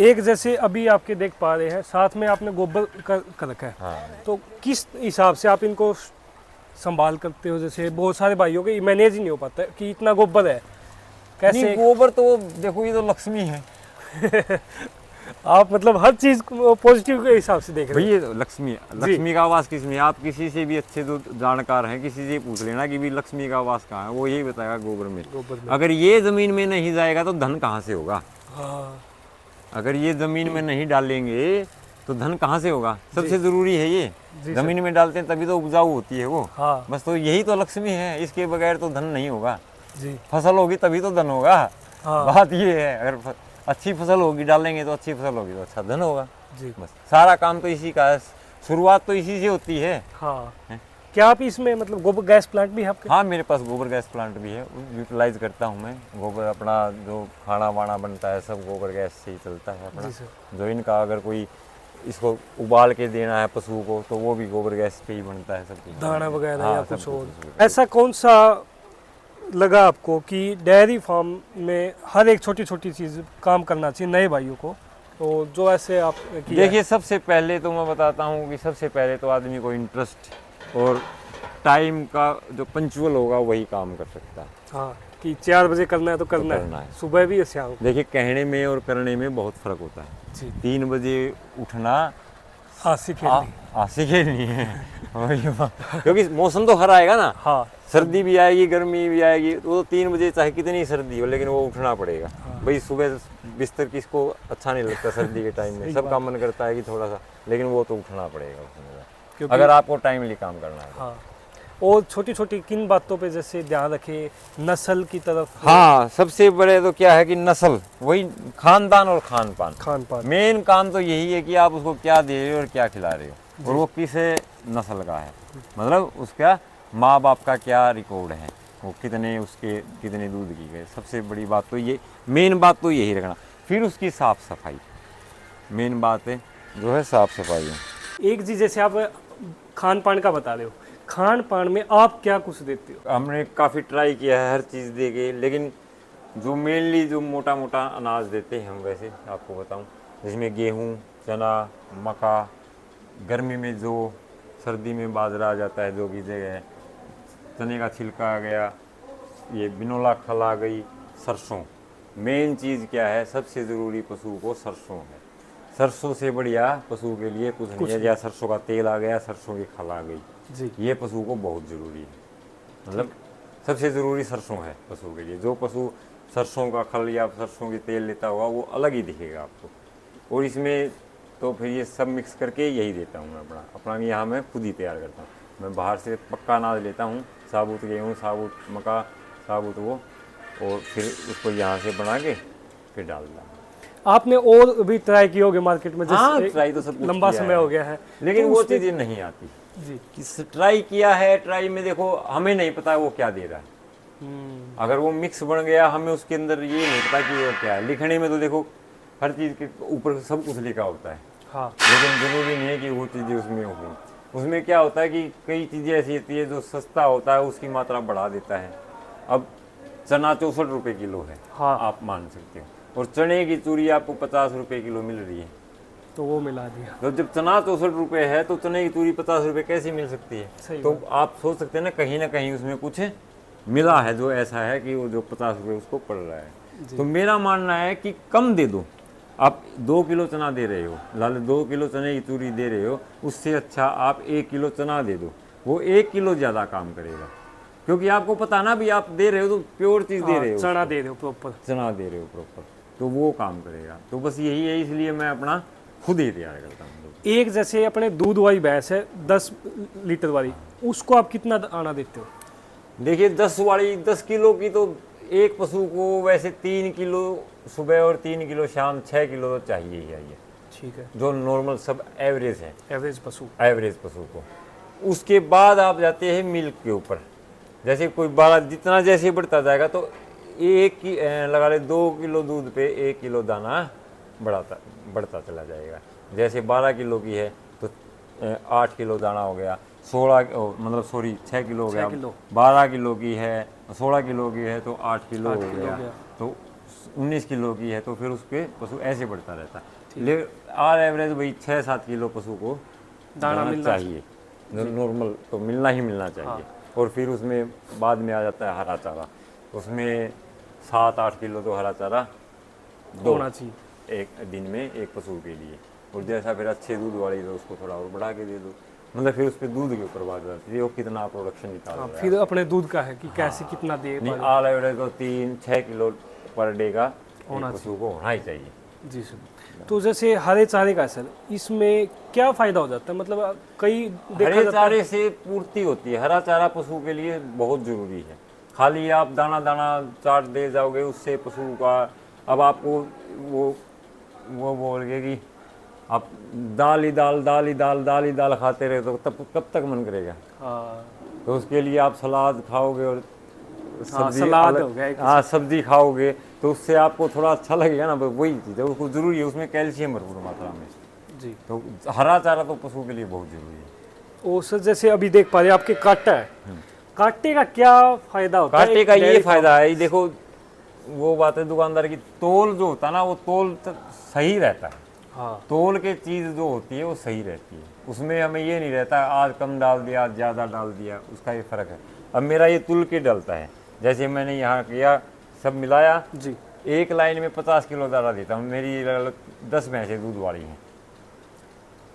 एक जैसे अभी आपके देख पा रहे हैं साथ में आपने गोबर कर रखा है, हाँ तो किस हिसाब से आप इनको संभाल करते हो? जैसे बहुत सारे भाइयों के मैनेज ही नहीं हो पाता कि इतना गोबर है, नहीं, कैसे? गोबर तो देखो ये तो लक्ष्मी है आप मतलब हर चीज को पॉजिटिव के हिसाब से देख रहे भाई, ये तो लक्ष्मी है। लक्ष्मी का आवास किसमें है? आप किसी से भी अच्छे जो जानकार हैं, किसी से पूछ लेना कि भी लक्ष्मी का आवास कहाँ है, वो यही बताएगा गोबर में। गोबर में। अगर ये जमीन में नहीं जाएगा तो धन कहाँ से होगा? हाँ अगर ये जमीन में नहीं डालेंगे तो धन कहाँ से होगा? सबसे जरूरी है ये। जी जमीन में डालते हैं तभी तो उपजाऊ होती है वो। हाँ बस तो यही तो लक्ष्मी है, इसके बगैर तो धन नहीं होगा। जी फसल होगी तभी तो धन होगा। हाँ बात ये है, अगर अच्छी फसल होगी, डालेंगे तो अच्छी फसल होगी तो अच्छा धन होगा। जी बस सारा काम तो इसी का है, शुरुआत तो इसी से होती है। हाँ। हैं? क्या आप इसमें मतलब गोबर गैस प्लांट भी है आपके? हाँ, मेरे पास गोबर गैस प्लांट भी है, यूटिलाइज करता हूँ मैं। गोबर अपना जो खाना वाना बनता है सब गोबर गैस से ही चलता है अपना। जी सर। जो इनका अगर कोई इसको उबाल के देना है पशु को तो वो भी गोबर गैस पे ही बनता है सब कुछ। दाना वगैरह हाँ, या सब कुछ और? कुछ। ऐसा कौन सा लगा आपको कि डेयरी फार्म में हर एक छोटी छोटी चीज़ काम करना चाहिए नए भाइयों को, तो जो ऐसे आप किया है? देखिए, सबसे पहले तो मैं बताता हूँ कि सबसे पहले तो आदमी को इंटरेस्ट और टाइम का जो पंचुअल होगा वही काम कर सकता है। हाँ कि 4 बजे करना है तो करना करना है, है। सुबह भी या शाम को। देखिए, कहने में और करने में बहुत फर्क होता है। जी 3 बजे उठना हाथी खेलनी। आंसी खेलनी है वही बात। क्योंकि मौसम तो हर आएगा ना, हाँ सर्दी भी आएगी गर्मी भी आएगी, तो 3 बजे चाहे कितनी सर्दी हो लेकिन वो उठना पड़ेगा। भाई सुबह बिस्तर किसको अच्छा नहीं लगता सर्दी के टाइम में, सबका मन करता है कि थोड़ा सा, लेकिन वो तो उठना पड़ेगा उसमें, क्योंकि अगर आपको टाइमली काम करना है। हाँ। और छोटी छोटी किन बातों पे जैसे ध्यान रखें नस्ल की तरफ? हाँ, सबसे बड़े तो क्या है कि नस्ल, वही खानदान और खान पान। खान पान। मेन काम तो यही है कि आप उसको क्या दे रहे हो और क्या खिला रहे हो, और वो किस नस्ल का है, मतलब उसका माँ बाप का क्या रिकॉर्ड है, वो कितने दूध की गए। सबसे बड़ी बात तो ये, मेन बात तो यही रखना। फिर उसकी साफ सफाई, मेन बात है जो है साफ सफाई है। एक चीज जैसे आप खान पान का बता रहे हो, खान पान में आप क्या कुछ देते हो? हमने काफ़ी ट्राई किया है हर चीज़ दे के, लेकिन जो मेनली जो मोटा मोटा अनाज देते हैं हम, वैसे आपको बताऊं, जिसमें गेहूं, चना, मक्का, गर्मी में जो, सर्दी में बाजरा आ जाता है जो की जगह, चने का छिलका आ गया, ये बिनोला खल आ गई, सरसों। मेन चीज़ क्या है, सबसे ज़रूरी पशु को सरसों है। सरसों से बढ़िया पशु के लिए कुछ नहीं है। या सरसों का तेल आ गया, सरसों की खल आ गई, जी ये पशु को बहुत ज़रूरी है। मतलब सबसे ज़रूरी सरसों है पशु के लिए। जो पशु सरसों का खल या सरसों की तेल लेता हुआ वो अलग ही दिखेगा आपको। और इसमें तो फिर ये सब मिक्स करके यही देता हूँ मैं अपना यहाँ मैं खुद ही तैयार करता हूँ। मैं बाहर से पक्का अनाज लेता हूँ, साबुत गेहूँ, साबुत मक्का, साबुत वो, और फिर उसको यहाँ से बना के फिर डाल दिया। आपने और भी ट्राई किए होंगे मार्केट में? हाँ, जैसे ट्राई तो सब कुछ लंबा किया समय है, हो गया है, लेकिन तो वो उसमें- चीज़ें नहीं आती। जी कि ट्राई किया है, ट्राई में देखो हमें नहीं पता वो क्या दे रहा है। अगर वो मिक्स बन गया, हमें उसके अंदर ये नहीं पता कि वो क्या है। लिखने में तो देखो हर चीज़ के ऊपर सब कुछ लिखा होता है, हाँ लेकिन ज़रूरी नहीं है कि वो चीज़ें उसमें हों। उसमें क्या होता है कि कई चीज़ें ऐसी होती है जो सस्ता होता है उसकी मात्रा बढ़ा देता है। अब चना 64 रुपये किलो है, हाँ आप मान सकते हो, और चने की चूरी आपको 50 रुपये किलो मिल रही है। तो वो मिला दिया। तो जब चना 64 रुपये है तो चने की चूरी 50 रुपये कैसे मिल सकती है? सही तो आप सोच सकते हैं ना कहीं उसमें कुछ मिला है जो ऐसा है कि वो जो 50 रुपये उसको पड़ रहा है। तो मेरा मानना है कि कम दे दो। आप 2 किलो चना दे रहे हो, लाल 2 किलो चने की चूरी दे रहे हो, उससे अच्छा आप 1 किलो चना दे दो, वो 1 किलो ज़्यादा काम करेगा। क्योंकि आपको पता ना भी आप दे रहे हो तो प्योर चीज़ दे रहे हो, चना दे रहे हो प्रॉपर, चना दे रहे हो प्रॉपर, तो वो काम करेगा। तो बस यही है, इसलिए मैं अपना खुद ही तैयार करता हूँ। एक जैसे अपने दूध वाली भैंस है 10 लीटर वाली, उसको आप कितना आना देते हो? देखिए 10 किलो की तो एक पशु को वैसे 3 किलो सुबह और 3 किलो शाम, 6 किलो तो चाहिए ही चाहिए, ठीक है, जो नॉर्मल सब एवरेज है, एवरेज पशु। एवरेज पशु को। उसके बाद आप जाते हैं मिल्क के ऊपर, जैसे कोई 12 जितना जैसे बढ़ता जाएगा तो लगा ले 2 किलो दूध पे 1 किलो दाना बढ़ता चला जाएगा। जैसे 12 किलो की है तो 8 किलो दाना हो गया, 6 किलो हो गया। 6 किलो। 12 किलो की है, 16 किलो की है तो 8 किलो हो गया, तो 19 किलो की है तो फिर उसके पशु ऐसे बढ़ता रहता है। ले ऑल एवरेज वही 6-7 किलो पशु को दाना चाहिए। नॉर्मल तो मिलना ही मिलना चाहिए। और फिर उसमें बाद में आ जाता है हरा चारा, उसमें 7-8 किलो तो हरा चारा दो होना चाहिए एक दिन में एक पशु के लिए। और जैसा फिर अच्छे दूध वाली तो उसको थोड़ा और बढ़ा के दे दो, मतलब फिर उस पर दूध के ऊपर बात आती है वो कितना प्रोडक्शन निकाल रहा है। फिर अपने दूध का है कि कैसे कितना दे नहीं, ऑल एवरेज तो 3-6 किलो पर डे का होना पशु को होना ही चाहिए। जी सर। तो जैसे हरे चारे का है सर, इसमें क्या फायदा हो जाता है, मतलब कई देखा हरे जाता चारे से पूर्ति होती है। हरा चारा पशु के लिए बहुत जरूरी है। खाली आप दाना दाना चाट दे जाओगे उससे पशु का, अब आपको वो बोल गए कि आप दाल ही दाल खाते रहे तो तब कब तक मन करेगा। हाँ, तो उसके लिए आप सलाद खाओगे और सलाद हो गया एक हाँ सब्जी खाओगे तो उससे आपको थोड़ा अच्छा लगेगा ना। वही चीज़ है, उसको जरूरी है, उसमें कैल्शियम भरपूर मात्रा में। जी। तो हरा चारा तो पशु के लिए बहुत जरूरी है। और सर जैसे अभी देख पा रहे हैं आपके काटा है, काटे का क्या फायदा होता है? काटे का ये फायदा है, देखो वो बात है दुकानदार की, तोल जो होता है ना वो तोल सही रहता है। हाँ, तोल के चीज़ जो होती है वो सही रहती है, उसमें हमें ये नहीं रहता आज कम डाल दिया आज ज़्यादा डाल दिया, उसका ये फ़र्क है। अब मेरा ये तुल के डलता है, जैसे मैंने यहाँ किया सब मिलाया जी। एक लाइन में 50 किलो दाना देता हूँ। मेरी 10 भैंसें दूध वाली हैं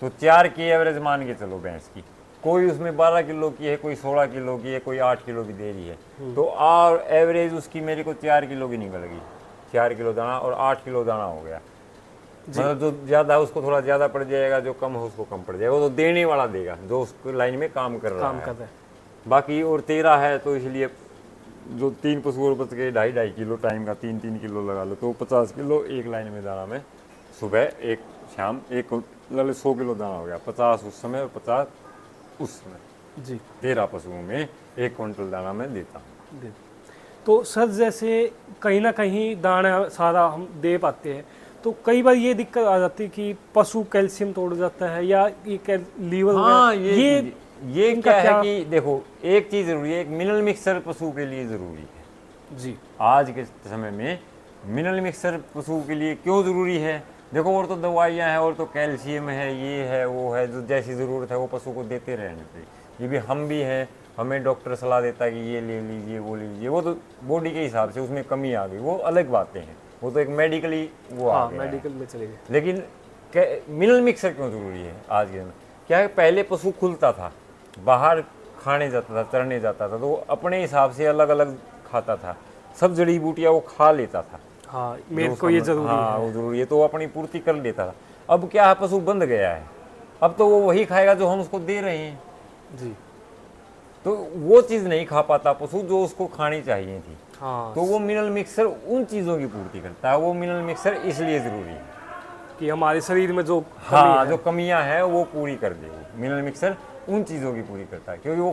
तो 4 की एवरेज मान के चलो भैंस की, कोई उसमें 12 किलो की है, कोई 16 किलो की है, कोई 8 किलो की दे रही है, तो और एवरेज उसकी मेरे को 4 किलो की निकल गई। 4 किलो दाना और 8 किलो दाना हो गया। मतलब जो ज़्यादा है उसको थोड़ा ज़्यादा पड़ जाएगा, जो कम है उसको कम पड़ जाएगा। वो तो देने वाला देगा जो उसको लाइन में काम कर रहा है। बाकी और 13 है तो इसलिए जो 3 पशु और बच गए 2.5 किलो टाइम का 3-3 किलो लगा लो तो 50 किलो एक लाइन में दाना में सुबह एक शाम एक 100 किलो दाना हो गया। 50 उस समय और 50 उस समय जी। 13 पशुओं में 1 क्विंटल दाना मैं देता हूँ। तो सर जैसे कहीं ना कहीं दाना सारा हम दे पाते हैं तो कई बार ये दिक्कत आ जाती है कि पशु कैल्शियम तोड़ जाता है या ये लीवर हाँ ये क्या है कि देखो एक चीज़ ज़रूरी है, एक मिनरल मिक्सर पशु के लिए ज़रूरी है जी। आज के समय में मिनरल मिक्सर पशु के लिए क्यों ज़रूरी है? देखो और तो दवाइयाँ हैं और तो कैल्शियम है, ये है वो है, जो जैसी ज़रूरत है वो पशु को देते रहने चाहिए। ये भी हम भी हैं, हमें डॉक्टर सलाह देता है कि ये ले लीजिए वो ले लीजिए, वो तो बॉडी के हिसाब से उसमें कमी आ गई, वो अलग बातें हैं, वो तो एक मेडिकली वो आ गया है। मेडिकल में चले गए। लेकिन मिनरल मिक्सर क्यों ज़रूरी है आज के समय? क्या है पहले पशु खुलता था, बाहर खाने जाता था, चरने जाता था, तो वो अपने हिसाब से अलग अलग खाता था, सब जड़ी बूटियाँ वो खा लेता था। हाँ, मेरे को ये जरूरी हाँ है। वो जरूरी है तो वो अपनी पूर्ति कर लेता था। अब क्या है पशु बंद गया है, अब तो वो वही खाएगा जो हम उसको दे रहे हैं जी। तो वो चीज़ नहीं खा पाता पशु जो उसको खानी चाहिए थी। हाँ, तो वो मिनरल मिक्सर उन चीज़ों की पूर्ति करता है। वो मिनरल मिक्सर इसलिए ज़रूरी है कि हमारे शरीर में जो हाँ जो कमियां हैं वो पूरी कर दे। वो मिनरल मिक्सर उन चीज़ों की पूरी करता है क्योंकि वो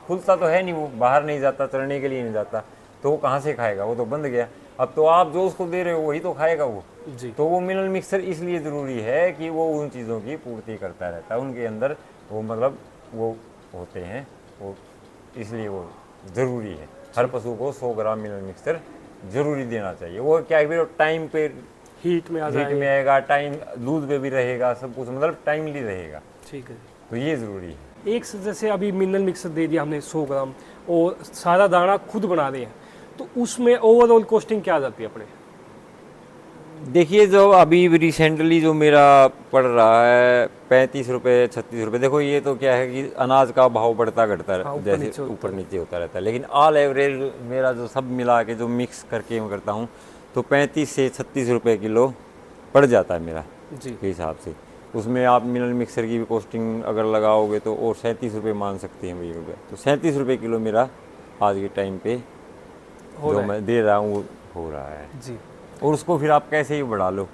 खुलता तो है नहीं, वो बाहर नहीं जाता, चरने के लिए नहीं जाता, तो वो कहाँ से खाएगा, वो तो बंद गया। अब तो आप जो उसको दे रहे हो वही तो खाएगा वो जी। तो वो मिनरल मिक्सर इसलिए ज़रूरी है कि वो उन चीज़ों की पूर्ति करता रहता है, उनके अंदर वो मतलब वो होते हैं, वो इसलिए वो ज़रूरी है। हर पशु को 100 ग्राम मिनरल मिक्सर ज़रूरी देना चाहिए। वो क्या है टाइम पे हीट में आएगा, टाइम दूध पे भी रहेगा, सब कुछ मतलब टाइमली रहेगा। ठीक है, तो ये ज़रूरी है। एक जैसे अभी मिनरल मिक्सर दे दिया हमने 100 ग्राम और सारा दाना खुद बना रहे हैं तो उसमें ओवरऑल कॉस्टिंग क्या आ जाती है अपने? देखिए जो अभी रिसेंटली जो मेरा पड़ रहा है 35 रुपये 36 रुपये। देखो ये तो क्या है कि अनाज का भाव बढ़ता घटता हाँ, जैसे ऊपर नीचे होता रहता है, लेकिन ऑल एवरेज मेरा जो सब मिला के जो मिक्स करके मैं करता हूँ तो 35 से 36 रुपये किलो पड़ जाता है मेरा जी के हिसाब से। उसमें आप मिनरल मिक्सर की भी कॉस्टिंग अगर लगाओगे तो और 37 रुपये मान सकते हैं भैया रुपये, तो 37 रुपये किलो मेरा आज के टाइम पे जो मैं दे रहा हूँ वो हो रहा है जी। और उसको फिर आप कैसे ही बढ़ा लो,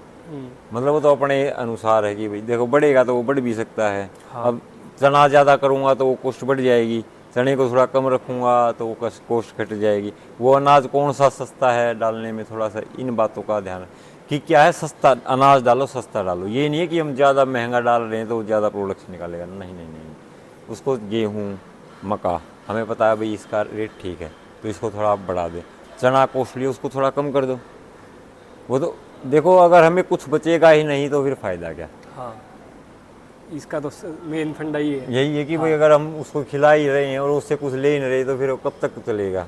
मतलब वो तो अपने अनुसार है कि भाई देखो बढ़ेगा तो वो बढ़ भी सकता है। हाँ। अब चना ज़्यादा करूँगा तो वो कॉस्ट बढ़ जाएगी, चने को थोड़ा कम रखूँगा तो वो कॉस्ट घट जाएगी। वो अनाज कौन सा सस्ता है डालने में, थोड़ा सा इन बातों का ध्यान कि क्या है सस्ता अनाज डालो, सस्ता डालो। ये नहीं है कि हम ज़्यादा महंगा डाल रहे हैं तो ज़्यादा प्रोडक्शन निकालेगा, नहीं नहीं नहीं। उसको गेहूँ मक्का हमें पता है भाई इसका रेट ठीक है तो इसको थोड़ा आप बढ़ा दें। चना कॉस्टली उसको थोड़ा कम कर दो। वो तो देखो अगर हमें कुछ बचेगा ही नहीं तो फिर फ़ायदा क्या। हाँ, इसका तो मेन फंडा ही है। यही है कि भाई अगर हम उसको खिला ही रहे हैं और उससे कुछ ले ही नहीं रहे तो फिर वो कब तक चलेगा।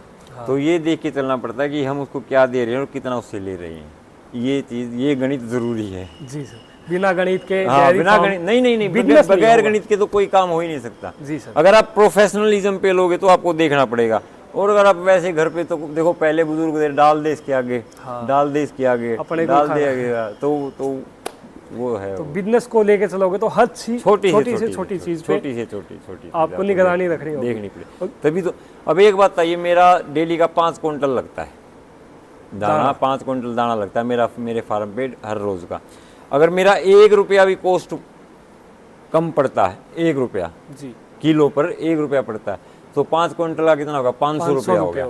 तो ये देख के चलना पड़ता है कि हम उसको क्या दे रहे हैं और कितना उससे ले रहे हैं। ये चीज़, ये गणित ज़रूरी है। जी सर, बिना गणित के हाँ, बिना गणित नहीं बिजनेस नहीं बगैर होगा। गणित के तो कोई काम हो ही नहीं सकता। जी सर। अगर आप प्रोफेशनलिज्म पे लोगे तो आपको देखना पड़ेगा, और अगर आप वैसे घर पे तो देखो पहले बुजुर्ग थे, डाल दे इसके आगे, डाल दे इसके आगे, अपने को डाल खाना दे आगे, तो वो है। तो बिजनेस को लेके चलोगे तो हर चीज छोटी से छोटी चीज पे छोटी आपको निगरानी रखनी होगी, देखनी पड़ेगी तभी तो। अब एक बात है, ये मेरा डेली का 5 क्विंटल लगता है दाना, 5 क्विंटल दाना लगता है मेरे फार्म पे हर रोज का। अगर मेरा 1 रुपया भी कॉस्ट कम पड़ता है, 1 रुपया जी किलो पर 1 रुपया पड़ता है, तो 5 क्विंटल का कितना होगा? 500 रुपया हो गया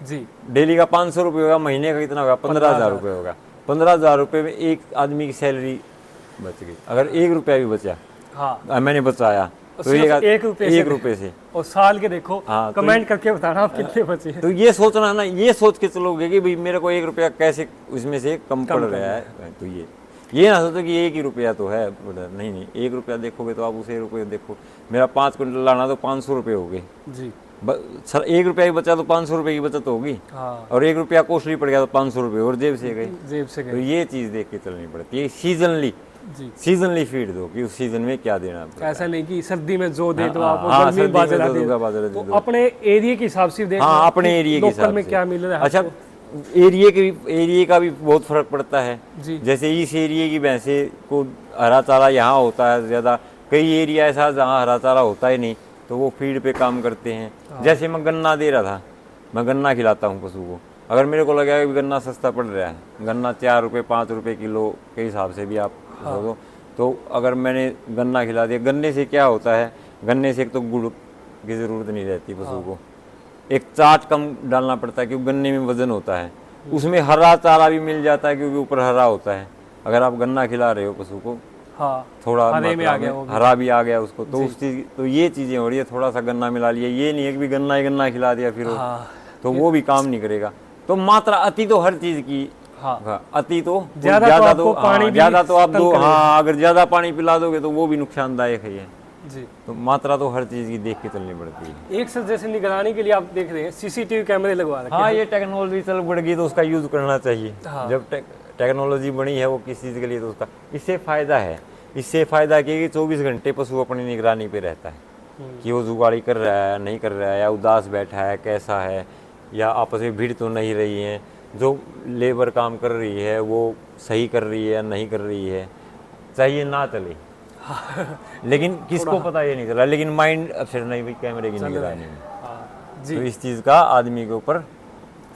जी। डेली का 500 रुपये होगा, महीने का कितना होगा? 15,000 रुपये होगा। 15,000 रुपये में एक आदमी की सैलरी बच गई। अगर 1 रुपया भी बचा, हाँ मैंने बचाया तो सिर्फ 1 रुपये से और साल के देखो, हाँ, तो कमेंट करके बताना आप कितने बचे हैं। तो ये सोचना ना, ये सोच के चलोगे कि भाई मेरे को 1 रुपया कैसे उसमें से कम पड़ रहा है। तो ये ना सोचो कि 1 ही रुपया तो है, नहीं 1 रुपया देखोगे तो आप उसे रुपये देखो। मेरा 5 क्विंटल लाना तो 500 रुपये हो गए जी। सर, 1 रुपया ही बचा तो 500 रुपये की बचत होगी, हाँ। और 1 रुपया कॉस्टली पड़ गया तो 500 रुपये और जेब से गए। तो गए। ये चीज़ देख के चलनी पड़ती है। जी। सीजनली फीड दो कि उस सीजन में क्या देना है। ऐसा नहीं कि सर्दी में जो दे दो हाँ, आप, हाँ, गर्मी में बाजरा दे दूंगा, दो। बाजरा दे तो दो। अपने एरिया के हिसाब से देखो। हाँ, अपने एरिया के हिसाब में से क्या मिल रहा है। अच्छा, एरिया का भी बहुत फर्क पड़ता है जी। जैसे इस एरिया की भैंसे को हरा चारा यहाँ होता है ज़्यादा, कई एरिया ऐसा जहाँ हरा चारा होता ही नहीं, तो वो फीड पे काम करते हैं। जैसे मैं गन्ना दे रहा था, मैं गन्ना खिलाता हूँ पशु को। अगर मेरे को लगा कि गन्ना सस्ता पड़ रहा है, गन्ना 4 रुपये 5 रुपये किलो के हिसाब से भी आप दो, तो अगर मैंने गन्ना खिला दिया, गन्ने से क्या होता है, गन्ने से एक तो गुड़ की ज़रूरत नहीं रहती पशु को, एक चाट कम डालना पड़ता है क्योंकि गन्ने में वजन होता है, उसमें हरा चारा भी मिल जाता है क्योंकि ऊपर हरा होता है। अगर आप गन्ना खिला रहे हो पशु को, हाँ, थोड़ा हरे में आ गया, हरा भी आ गया उसको, तो उस चीज, तो ये चीज़ें हो रही है। थोड़ा सा गन्ना मिला लिया, ये नहीं है कि भी गन्ना ही गन्ना खिला दिया फिर हाँ, तो वो भी काम नहीं करेगा। तो मात्रा अति तो हर चीज़ की, हाँ, अति तो ज्यादा तो पानी ज़्यादा तो आप दो, हाँ, अगर ज़्यादा पानी पिला दोगे तो वो भी नुकसानदायक है ये। जी। तो मात्रा तो हर चीज़ की देख के चलनी पड़ती है। एक सर जैसे निगरानी के लिए आप देख रहे हैं सीसीटीवी कैमरे लगवा रखे हैं। हाँ, ये टेक्नोलॉजी चल बढ़ गई तो उसका यूज़ करना चाहिए। हाँ। जब टेक्नोलॉजी बनी है वो किस चीज़ के लिए, तो उसका इससे फ़ायदा है। इससे फ़ायदा क्या है कि 24 घंटे पशु अपनी निगरानी पे रहता है कि वो जुगाड़ी कर रहा है नहीं कर रहा है, या उदास बैठा है कैसा है, या आपस में भीड़ तो नहीं रही है, जो लेबर काम कर रही है वो सही कर रही है या नहीं कर रही है, चाहिए ना चले। लेकिन किसको पता ये नहीं चला, लेकिन माइंड अपसेट नहीं हुई कैमरे की निगरानी में। जी। तो इस चीज़ का आदमी के ऊपर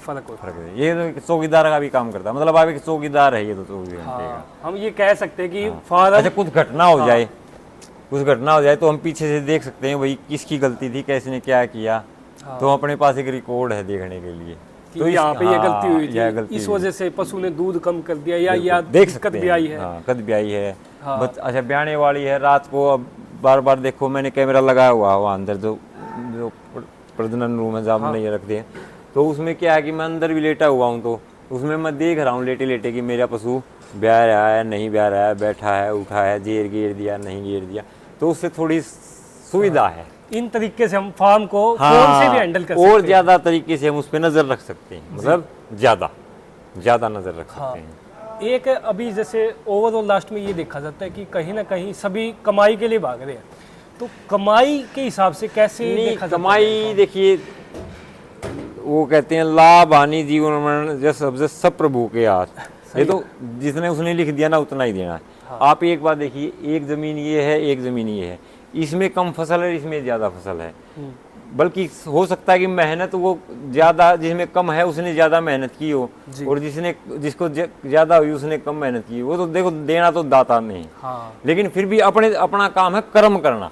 फर्क होता है। ये तो चौकीदार का भी काम करता है, मतलब आप एक चौकीदार है ये तो 24 घंटे है। का। हम ये कह सकते हैं कि फार्म, अच्छा, कुछ घटना हो जाए, कुछ घटना हो जाए तो हम पीछे से देख सकते हैं भाई किसकी गलती थी, कैसे ने क्या किया, तो अपने पास एक रिकॉर्ड है देखने के लिए। तो यहाँ पे ये गलती हुई थी, इस हुई। वजह से पशु ने दूध कम कर दिया, या देख दिक्कत सकते भी आई है। हाँ, कद भी आई है। अच्छा, ब्याने वाली है रात को, अब बार बार देखो मैंने कैमरा लगाया हुआ वहाँ अंदर जो प्रजनन रूम है जहाँ नहीं रखते हैं, तो उसमें क्या है कि मैं अंदर भी लेटा हुआ हूँ, तो उसमें मैं देख रहा हूँ लेटे लेटे कि मेरा पशु ब्याह रहा है नहीं ब्याह रहा है, बैठा है उठा है, जेर गेर दिया नहीं गेर दिया, तो उससे थोड़ी सुविधा है। इन तरीके से हम फार्म को फोन से भी हैंडल कर सकते हैं, और ज्यादा तरीके से हम उस पर नजर रख सकते हैं, मतलब ज्यादा नजर रख सकते हैं। एक अभी जैसे ओवरऑल लास्ट में ये देखा जाता है कि कहीं ना कहीं सभी कमाई के लिए भाग रहे हैं, तो कमाई के हिसाब से कैसे देखा जाता है? कमाई देखिए, वो कहते हैं लाभ हानि जीवन मरण जब सब प्रभु के हाथ। ये तो जिसने उसने लिख दिया ना उतना ही देना है। आप एक बात देखिए, एक जमीन ये है एक जमीन ये है, इसमें कम फसल है इसमें ज्यादा फसल है, बल्कि हो सकता है कि मेहनत वो ज्यादा, जिसमें कम है उसने ज्यादा मेहनत की हो, और जिसको ज्यादा हुई उसने कम मेहनत की। वो तो देखो देना तो दाता नहीं, लेकिन फिर भी अपना काम है कर्म करना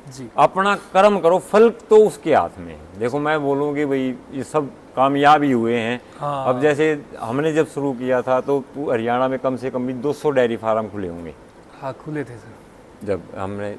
जी। अपना कर्म करो, फल तो उसके हाथ में है। देखो मैं बोलूँ कि भाई ये सब कामयाब ही हुए हैं। अब जैसे हमने जब शुरू किया था तो हरियाणा में कम से कम भी 200 डेयरी फार्म खुले होंगे। हाँ, खुले थे सर जब हमने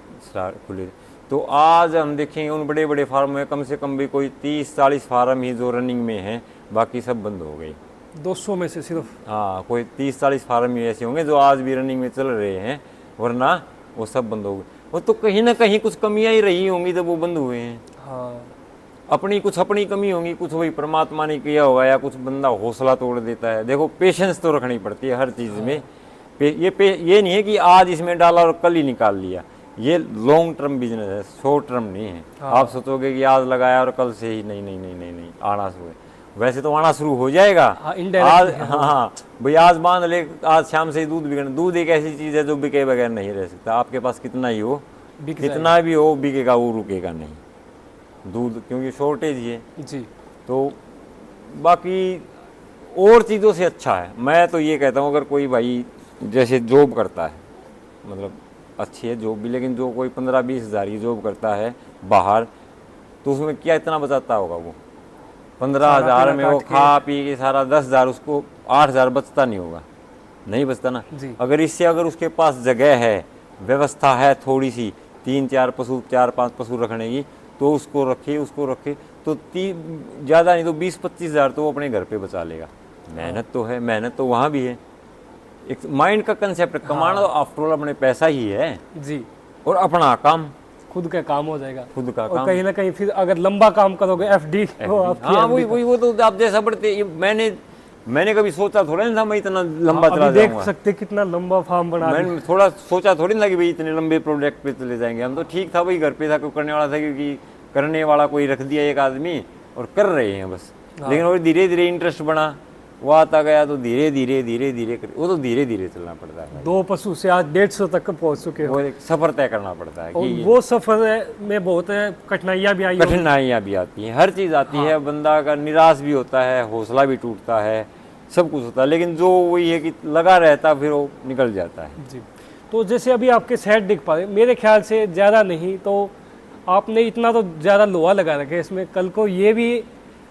खुले, तो आज हम देखेंगे उन बड़े बड़े फार्म में कम से कम भी कोई 30-40 फार्म ही जो रनिंग में हैं, बाकी सब बंद हो गई। 200 में से सिर्फ, हाँ, कोई 30-40 फार्म ही ऐसे होंगे जो आज भी रनिंग में चल रहे हैं, वरना वो सब बंद हो गए। वो तो कहीं ना कहीं कुछ कमियां ही रही होंगी तो वो बंद हुए हैं। हाँ अपनी कमी होंगी, कुछ वही परमात्मा ने किया होगा, या कुछ बंदा हौसला तोड़ देता है। देखो पेशेंस तो रखनी पड़ती है हर चीज़ में। ये नहीं है कि आज इसमें डाला और कल ही निकाल लिया। ये लॉन्ग टर्म बिजनेस है, शॉर्ट टर्म नहीं है। आप सोचोगे कि आज लगाया और कल से ही नहीं नहीं नहीं नहीं नहीं आना शुरू है। वैसे तो आना शुरू हो जाएगा। आज हाँ भाई, आज बांध ले, आज शाम से ही दूध बिकना। दूध एक ऐसी चीज़ है जो बिके बगैर नहीं रह सकता। आपके पास कितना ही हो, कितना भी हो, बिकेगा, वो रुकेगा नहीं दूध, क्योंकि शॉर्टेज ही है जी। तो बाकी और चीज़ों से अच्छा है। मैं तो ये कहता हूँ, अगर कोई भाई जैसे जॉब करता है, मतलब अच्छी है जॉब भी, लेकिन जो कोई 15-20 हज़ार की जॉब करता है बाहर, तो उसमें क्या इतना बचाता होगा वो? 15,000 में वो खा पी के सारा 10,000, उसको 8,000 बचता नहीं होगा, नहीं बचता ना। अगर इससे अगर उसके पास जगह है, व्यवस्था है थोड़ी सी, 3-4 पशु, 4-5 पशु रखने की, तो उसको रखे तो ज़्यादा नहीं तो 20-25 हज़ार तो वो अपने घर पे बचा लेगा। मेहनत तो है, मेहनत तो वहाँ भी है। एक माइंड का कंसेप्ट, कमाना तो आफ्टर ऑल अपने पैसा ही है जी, और अपना काम, खुद का काम हो जाएगा, खुद का और काम। कहीं ना कहीं फिर अगर लंबा काम करोगे एफडी, हाँ वही वो तो आप जैसा बढ़ते। मैंने कभी सोचा थोड़ा नहीं था मैं इतना लंबा चला देख जाऊंगा। सकते कितना लंबा फार्म बना दिया। मैंने थोड़ा सोचा थोड़ी ना कि भाई इतने लंबे प्रोजेक्ट पे चले जाएंगे हम। तो ठीक था भाई, घर पे था, कोई करने वाला था, क्योंकि करने वाला कोई रख दिया एक आदमी और कर रहे हैं बस। लेकिन और धीरे धीरे इंटरेस्ट बना, वो आता गया, तो धीरे धीरे वो तो धीरे धीरे चलना पड़ता है। 2 पशु से आज 150 तक पहुंच चुके हो। वो एक सफर तय करना पड़ता है। और वो सफर में बहुत कठिनाइयां भी आई होंगी। कठिनाइयाँ भी आती हैं, हर चीज़ आती है। बंदा का निराश भी होता है, हौसला भी टूटता है, सब कुछ होता है, लेकिन जो वही है कि लगा रहता फिर वो निकल जाता है जी। तो जैसे अभी आपके सेट दिख पा रहे, मेरे ख्याल से ज़्यादा नहीं तो आपने इतना तो ज़्यादा लोहा लगा रखे इसमें, कल को ये भी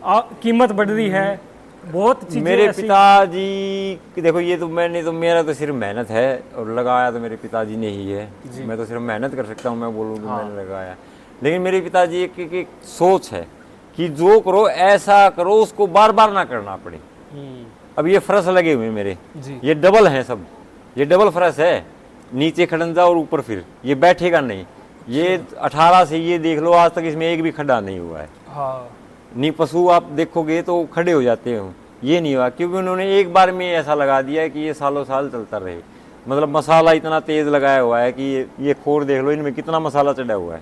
कीमत बढ़ रही है बहुत चीजें। मेरे पिताजी देखो, ये तो मेरा तो सिर्फ मेहनत है, और लगाया तो मेरे पिताजी ने ही है। मैं तो सिर्फ मेहनत कर सकता हूँ, मैं बोलूँ कि मैंने लगाया। लेकिन मेरे पिताजी एक सोच है कि जो करो ऐसा करो उसको बार बार ना करना पड़े। अब ये फरस लगे हुए मेरे, ये डबल हैं सब, ये डबल फरस है, नीचे खड़ंजा और ऊपर फिर, ये बैठेगा नहीं। ये 18 से ये देख लो आज तक इसमें एक भी खड्डा नहीं हुआ है। नहीं पशु आप देखोगे तो खड़े हो जाते हो, ये नहीं हुआ, क्योंकि उन्होंने एक बार में ऐसा लगा दिया है कि ये सालों साल चलता रहे। मतलब मसाला इतना तेज लगाया हुआ है कि ये खोर देख लो, इनमें कितना मसाला चढ़ा हुआ है।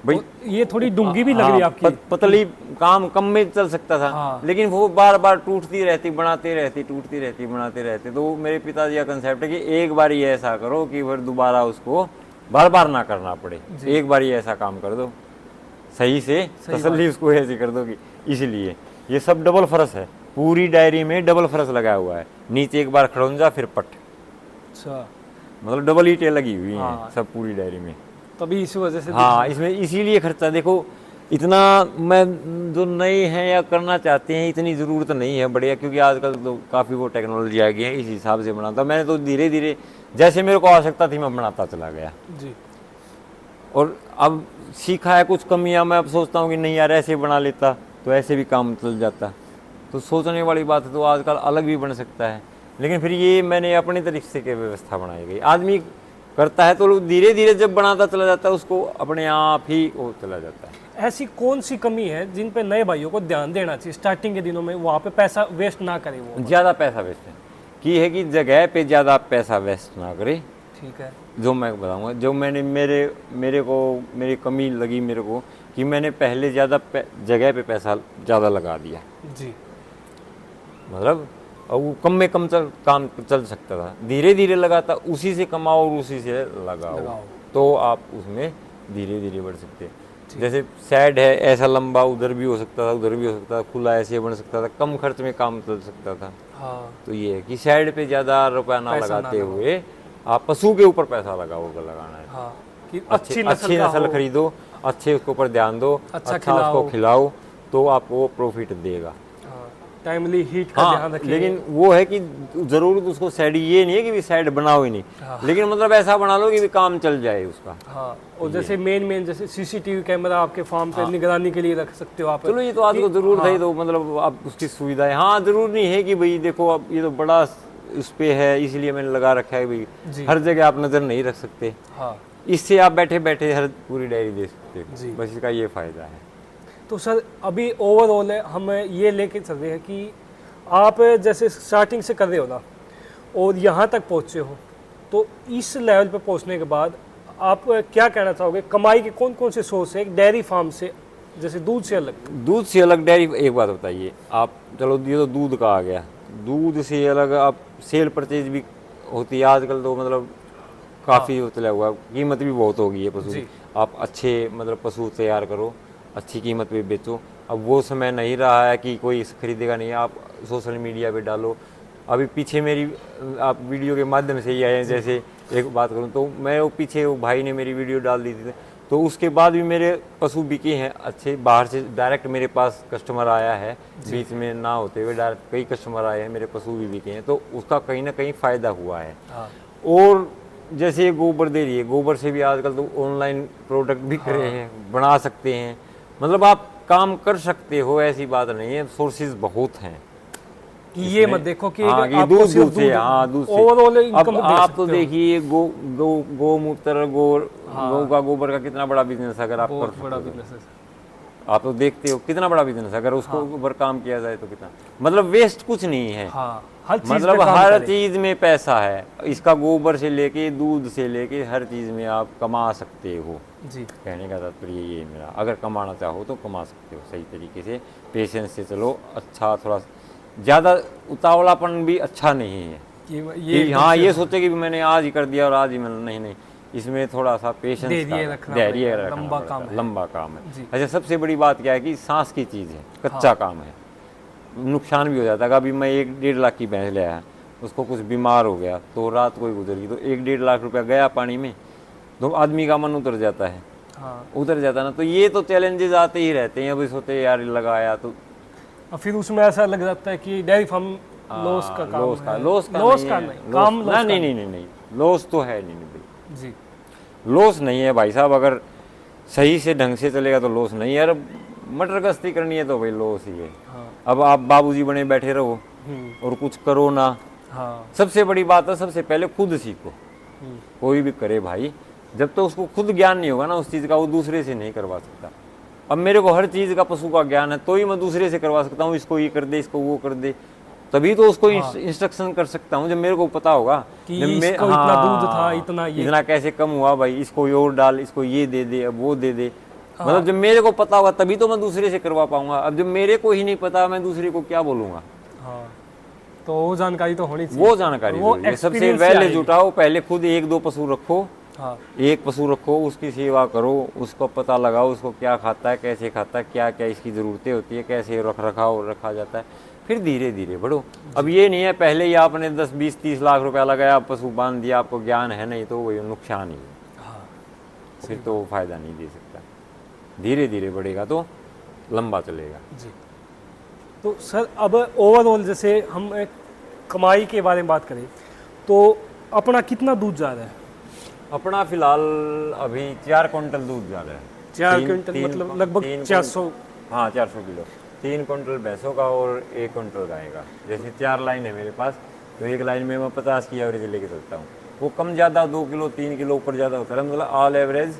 भाई ये थोड़ी डूंगी भी लग रही है आपकी। पतली काम कम में चल सकता था, लेकिन वो बार बार टूटती रहती, बनाते रहती, टूटती रहती, बनाते रहते। तो मेरे पिताजी का कंसेप्ट है कि एक बार ही ऐसा करो कि फिर दोबारा उसको बार बार ना करना पड़े। एक बार ही ऐसा काम कर दो, सही से तसल्ली उसको ऐसे कर दो कि इसलिए ये सब डबल फरस है। पूरी डायरी में डबल फरस लगाया हुआ है, नीचे एक बार खड़ौंजा फिर पट। अच्छा, मतलब डबल ईंटें लगी हुई हैं सब पूरी डायरी में। तभी इसी वजह से इसमें इसीलिए खर्चा देखो इतना। मैं जो नए हैं या करना चाहते हैं, इतनी ज़रूरत नहीं है बढ़िया, क्योंकि आजकल तो काफ़ी वो टेक्नोलॉजी आ गई है, इस हिसाब से बनाता। मैंने तो धीरे धीरे जैसे मेरे को आवश्यकता थी मैं बनाता चला गया जी। और अब सीखा है कुछ कमियां, मैं अब सोचता हूँ कि नहीं यार ऐसे बना लेता तो ऐसे भी काम चल जाता। तो सोचने वाली बात है, तो आजकल अलग भी बन सकता है। लेकिन फिर ये मैंने अपने तरीके से व्यवस्था बनाई गई। आदमी करता है तो धीरे धीरे जब बनाता चला जाता है, उसको अपने आप ही वो चला जाता है। ऐसी कौन सी कमी है जिन पे नए भाइयों को ध्यान देना चाहिए स्टार्टिंग के दिनों में, वहाँ पे पैसा वेस्ट ना करे? वो ज़्यादा पैसा वेस्ट है कि जगह पे ज़्यादा पैसा वेस्ट ना करे। ठीक है, जो मैं बताऊंगा, जो मैंने मेरी कमी लगी मेरे को कि मैंने पहले ज़्यादा जगह पे पैसा ज़्यादा लगा दिया जी। मतलब और वो कम में कम काम चल सकता था। धीरे धीरे लगाता, उसी से कमाओ और उसी से लगाओ तो आप उसमें धीरे धीरे बढ़ सकते हैं। जैसे शेड है ऐसा लंबा, उधर भी हो सकता था, उधर भी हो सकता था, खुला ऐसे बन सकता था, कम खर्च में काम चल सकता था। तो ये है कि शेड पे ज़्यादा रुपया ना लगाते हुए आप पशु के ऊपर पैसा लगाना है। कि अच्छी नस्ल खरीदो, अच्छे उसके ऊपर ध्यान दो, अच्छा उसको खिलाओ, तो आपको प्रॉफिट देगा। टाइमली हीट का ध्यान रखिए। लेकिन वो है कि जरूर उसको साइड ये नहीं है कि भी साइड बनाओ ही नहीं, लेकिन मतलब ऐसा बना लो कि भी काम चल जाए उसका। और जैसे मेन जैसे सीसीटीवी कैमरा आपके फार्म पे निगरानी के लिए रख सकते हो आप। चलो ये तो आज को जरूर है, तो मतलब आप उसकी सुविधा है। हाँ, जरूर नहीं है कि भाई देखो अब ये तो बड़ा उस पे है, इसलिए मैंने लगा रखा है भाई। जी। हर जगह आप नज़र नहीं रख सकते, हाँ। इससे आप बैठे बैठे हर पूरी डायरी दे सकते जी। हो, बस इसका ये फ़ायदा है। तो सर अभी ओवरऑल हम ये लेके चल रहे हैं कि आप जैसे स्टार्टिंग से कर रहे हो ना और यहाँ तक पहुँचे हो, तो इस लेवल पे पहुँचने के बाद आप क्या कहना चाहोगे, कमाई के कौन कौन से सोर्स है डेयरी फार्म से, जैसे दूध से अलग? दूध से अलग डेयरी, एक बात बताइए आप, चलो ये तो दूध का आ गया, दूध से अलग आप सेल परचेज भी होती है आजकल, तो मतलब काफ़ी उतला हुआ, कीमत भी बहुत हो गई है पशु की। आप अच्छे मतलब पशु तैयार करो, अच्छी कीमत पे बेचो। अब वो समय नहीं रहा है कि कोई खरीदेगा नहीं, आप सोशल मीडिया पे डालो। अभी पीछे मेरी आप वीडियो के माध्यम से ही आए हैं, जैसे एक बात करूं तो मैं वो पीछे वो भाई ने मेरी वीडियो डाल दी थी, तो उसके बाद भी मेरे पशु बिके हैं अच्छे, बाहर से डायरेक्ट मेरे पास कस्टमर आया है, बीच में ना होते हुए डायरेक्ट कई कस्टमर आए हैं, मेरे पशु भी बिके हैं, तो उसका कहीं ना कहीं फ़ायदा हुआ है। और जैसे ये गोबर दे रही है, गोबर से भी आजकल तो ऑनलाइन प्रोडक्ट बिक रहे हैं, बना सकते हैं, मतलब आप काम कर सकते हो, ऐसी बात नहीं है, सोर्सेज बहुत हैं। कि ये मत देखो कि हाँ, आपको दूध सिर्फ दूध से, हाँ दूध से। ओवरऑल अब इनकम दे आप सकते तो हो। देखिए गौमूत्र, गौ का गोबर का कितना बड़ा बिजनेस अगर आप कर बहुत सकते बड़ा हो। बिजनेस है। आप तो देखते हो कितना बड़ा बिजनेस, अगर उसको ऊपर काम किया जाए तो कितना, मतलब वेस्ट कुछ नहीं है। हाँ, हर चीज मतलब पे काम हर करें। चीज में पैसा है, इसका गोबर से लेके दूध से लेके हर चीज में आप कमा सकते हो। जी। कहने का तात्पर्य ये है मेरा, अगर कमाना चाहो तो कमा सकते हो सही तरीके से, पेशेंस से चलो। अच्छा, थोड़ा ज़्यादा उतावलापन भी अच्छा नहीं है कि हाँ ये सोचे कि मैंने आज ही कर दिया और आज ही मैंने, नहीं, इसमें थोड़ा सा पेशेंस, धैर्य रखना, लंबा काम है। अच्छा, सबसे बड़ी बात क्या है कि सांस की चीज़ है, कच्चा काम है, नुकसान भी हो जाता है। अभी मैं 1-1.5 लाख की भैंस ले आया, उसको कुछ बीमार हो गया तो रात को ही गुजर गई, तो 1-1.5 लाख रुपया गया पानी में, तो आदमी का मन उतर जाता है। उतर जाता ना, तो ये तो चैलेंजेस आते ही रहते हैं। अभी सोते यार लगाया तो फिर उसमें ऐसा लग जाता है कि डेयरी फार्म लॉस का काम है। लॉस का नहीं, काम लॉस नहीं, लॉस तो है नहीं भाई जी, लॉस नहीं है भाई साहब। अगर सही से ढंग से चलेगा तो लॉस नहीं है। यार मटर गश्ती करनी है तो भाई लॉस ही है। अब आप बाबूजी बने बैठे रहो और कुछ करो ना। सबसे बड़ी बात है, सबसे पहले खुद सीखो। कोई भी करे भाई, जब तक तो उसको खुद ज्ञान नहीं होगा ना उस चीज़ का, वो दूसरे से नहीं करवा सकता। अब मेरे को हर चीज़ का पशु का ज्ञान है तो ही मैं दूसरे से करवा सकता हूँ, इसको ये कर दे, इसको वो कर दे, तभी तो उसको इंस्ट्रक्शन कर सकता हूँ। जब मेरे को पता होगा कि इसको इतना दूध था, इतना कैसे कम हुआ भाई, इसको ये और डाल, इसको ये दे दे, अब वो दे दे। मतलब जब मेरे को पता होगा तभी तो मैं दूसरे से करवा पाऊंगा। अब जब मेरे को ही नहीं पता, मैं दूसरे को क्या बोलूंगा। तो वो जानकारी तो होनी चाहिए। वो जानकारी सबसे पहले जुटाओ, पहले खुद 1-2 पशु रखो। एक पशु रखो, उसकी सेवा करो, उसको पता लगाओ उसको क्या खाता है, कैसे खाता है, क्या क्या इसकी ज़रूरतें होती है, कैसे रखा जाता है, फिर धीरे धीरे बढ़ो। अब ये नहीं है पहले ही आपने 10-20-30 लाख रुपया लगाया, पशु बांध दिया, आपको ज्ञान है नहीं, तो वही नुकसान ही है। फिर तो फ़ायदा नहीं दे सकता। धीरे धीरे बढ़ेगा तो लंबा चलेगा जी। तो सर अब ओवरऑल जैसे हम कमाई के बारे में बात करें तो अपना कितना दूध जा रहा है? अपना फिलहाल अभी 4 क्विंटल दूध जा रहा है। 4 क्विंटल मतलब लगभग 400। हाँ 400 किलो। 3 क्विंटल भैंसों का और 1 क्विंटल गाय का। जैसे 4 लाइन है मेरे पास, तो एक लाइन में मैं 50 की एवरेज लेके चलता हूँ। वो कम ज़्यादा 2 किलो 3 किलो ऊपर ज़्यादा होता है, मतलब ऑल एवरेज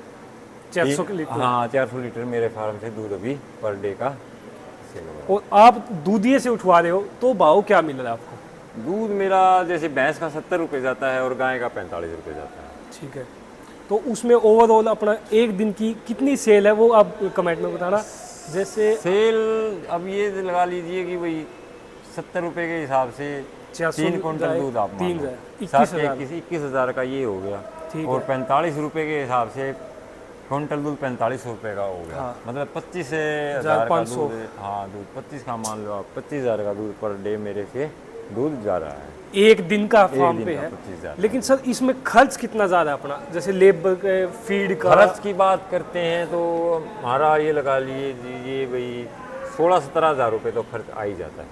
400 लीटर। हाँ 400 लीटर मेरे फार्म से दूध अभी पर डे का सेल हो रहा है। और आप दूधिये से उठवा रहे हो तो भाव क्या मिल रहा है आपको? दूध मेरा जैसे भैंस का 70 रुपये जाता है और गाय का 45 रुपये जाता है। ठीक है, तो उसमें ओवरऑल अपना एक दिन की कितनी सेल है वो आप कमेंट में बताना। जैसे सेल अब ये लगा लीजिए कि भाई 70 रुपये के हिसाब से 3 क्विंटल दूध आप 21,000 का ये हो गया। और 45 रुपये के हिसाब से क्विंटल दूध 45 रुपये का हो गया। मतलब 25,000 का दूध। हाँ दूध 25 का मान लो आप, 25,000 का दूध पर डे मेरे से दूध जा रहा है। एक दिन का फार्म पे है। लेकिन सर इसमें खर्च कितना ज़्यादा है अपना? जैसे लेबर के फीड का खर्च की बात करते हैं तो हमारा ये लगा लीजिए भाई 16-17 हज़ार रुपये तो खर्च आ ही जाता है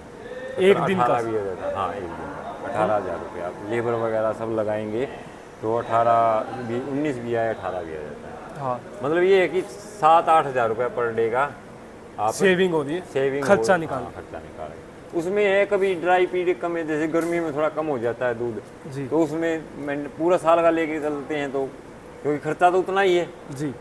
एक दिन का। भी हो जाता है। हाँ एक दिन का 18,000 रुपये आप लेबर वगैरह सब लगाएंगे तो 19 भी आए, 18 भी आ जाता है। हाँ मतलब ये है कि 7-8 हज़ार रुपये पर डे का आप सेविंग हो रही है, सेविंग खर्चा निकाल। खर्चा निकालेंगे। उसमें है कभी ड्राई पीरियड कम है, जैसे गर्मी में थोड़ा कम हो जाता है दूध, जी तो उसमें पूरा साल का लेके चलते हैं, तो क्योंकि खर्चा तो उतना ही है, जी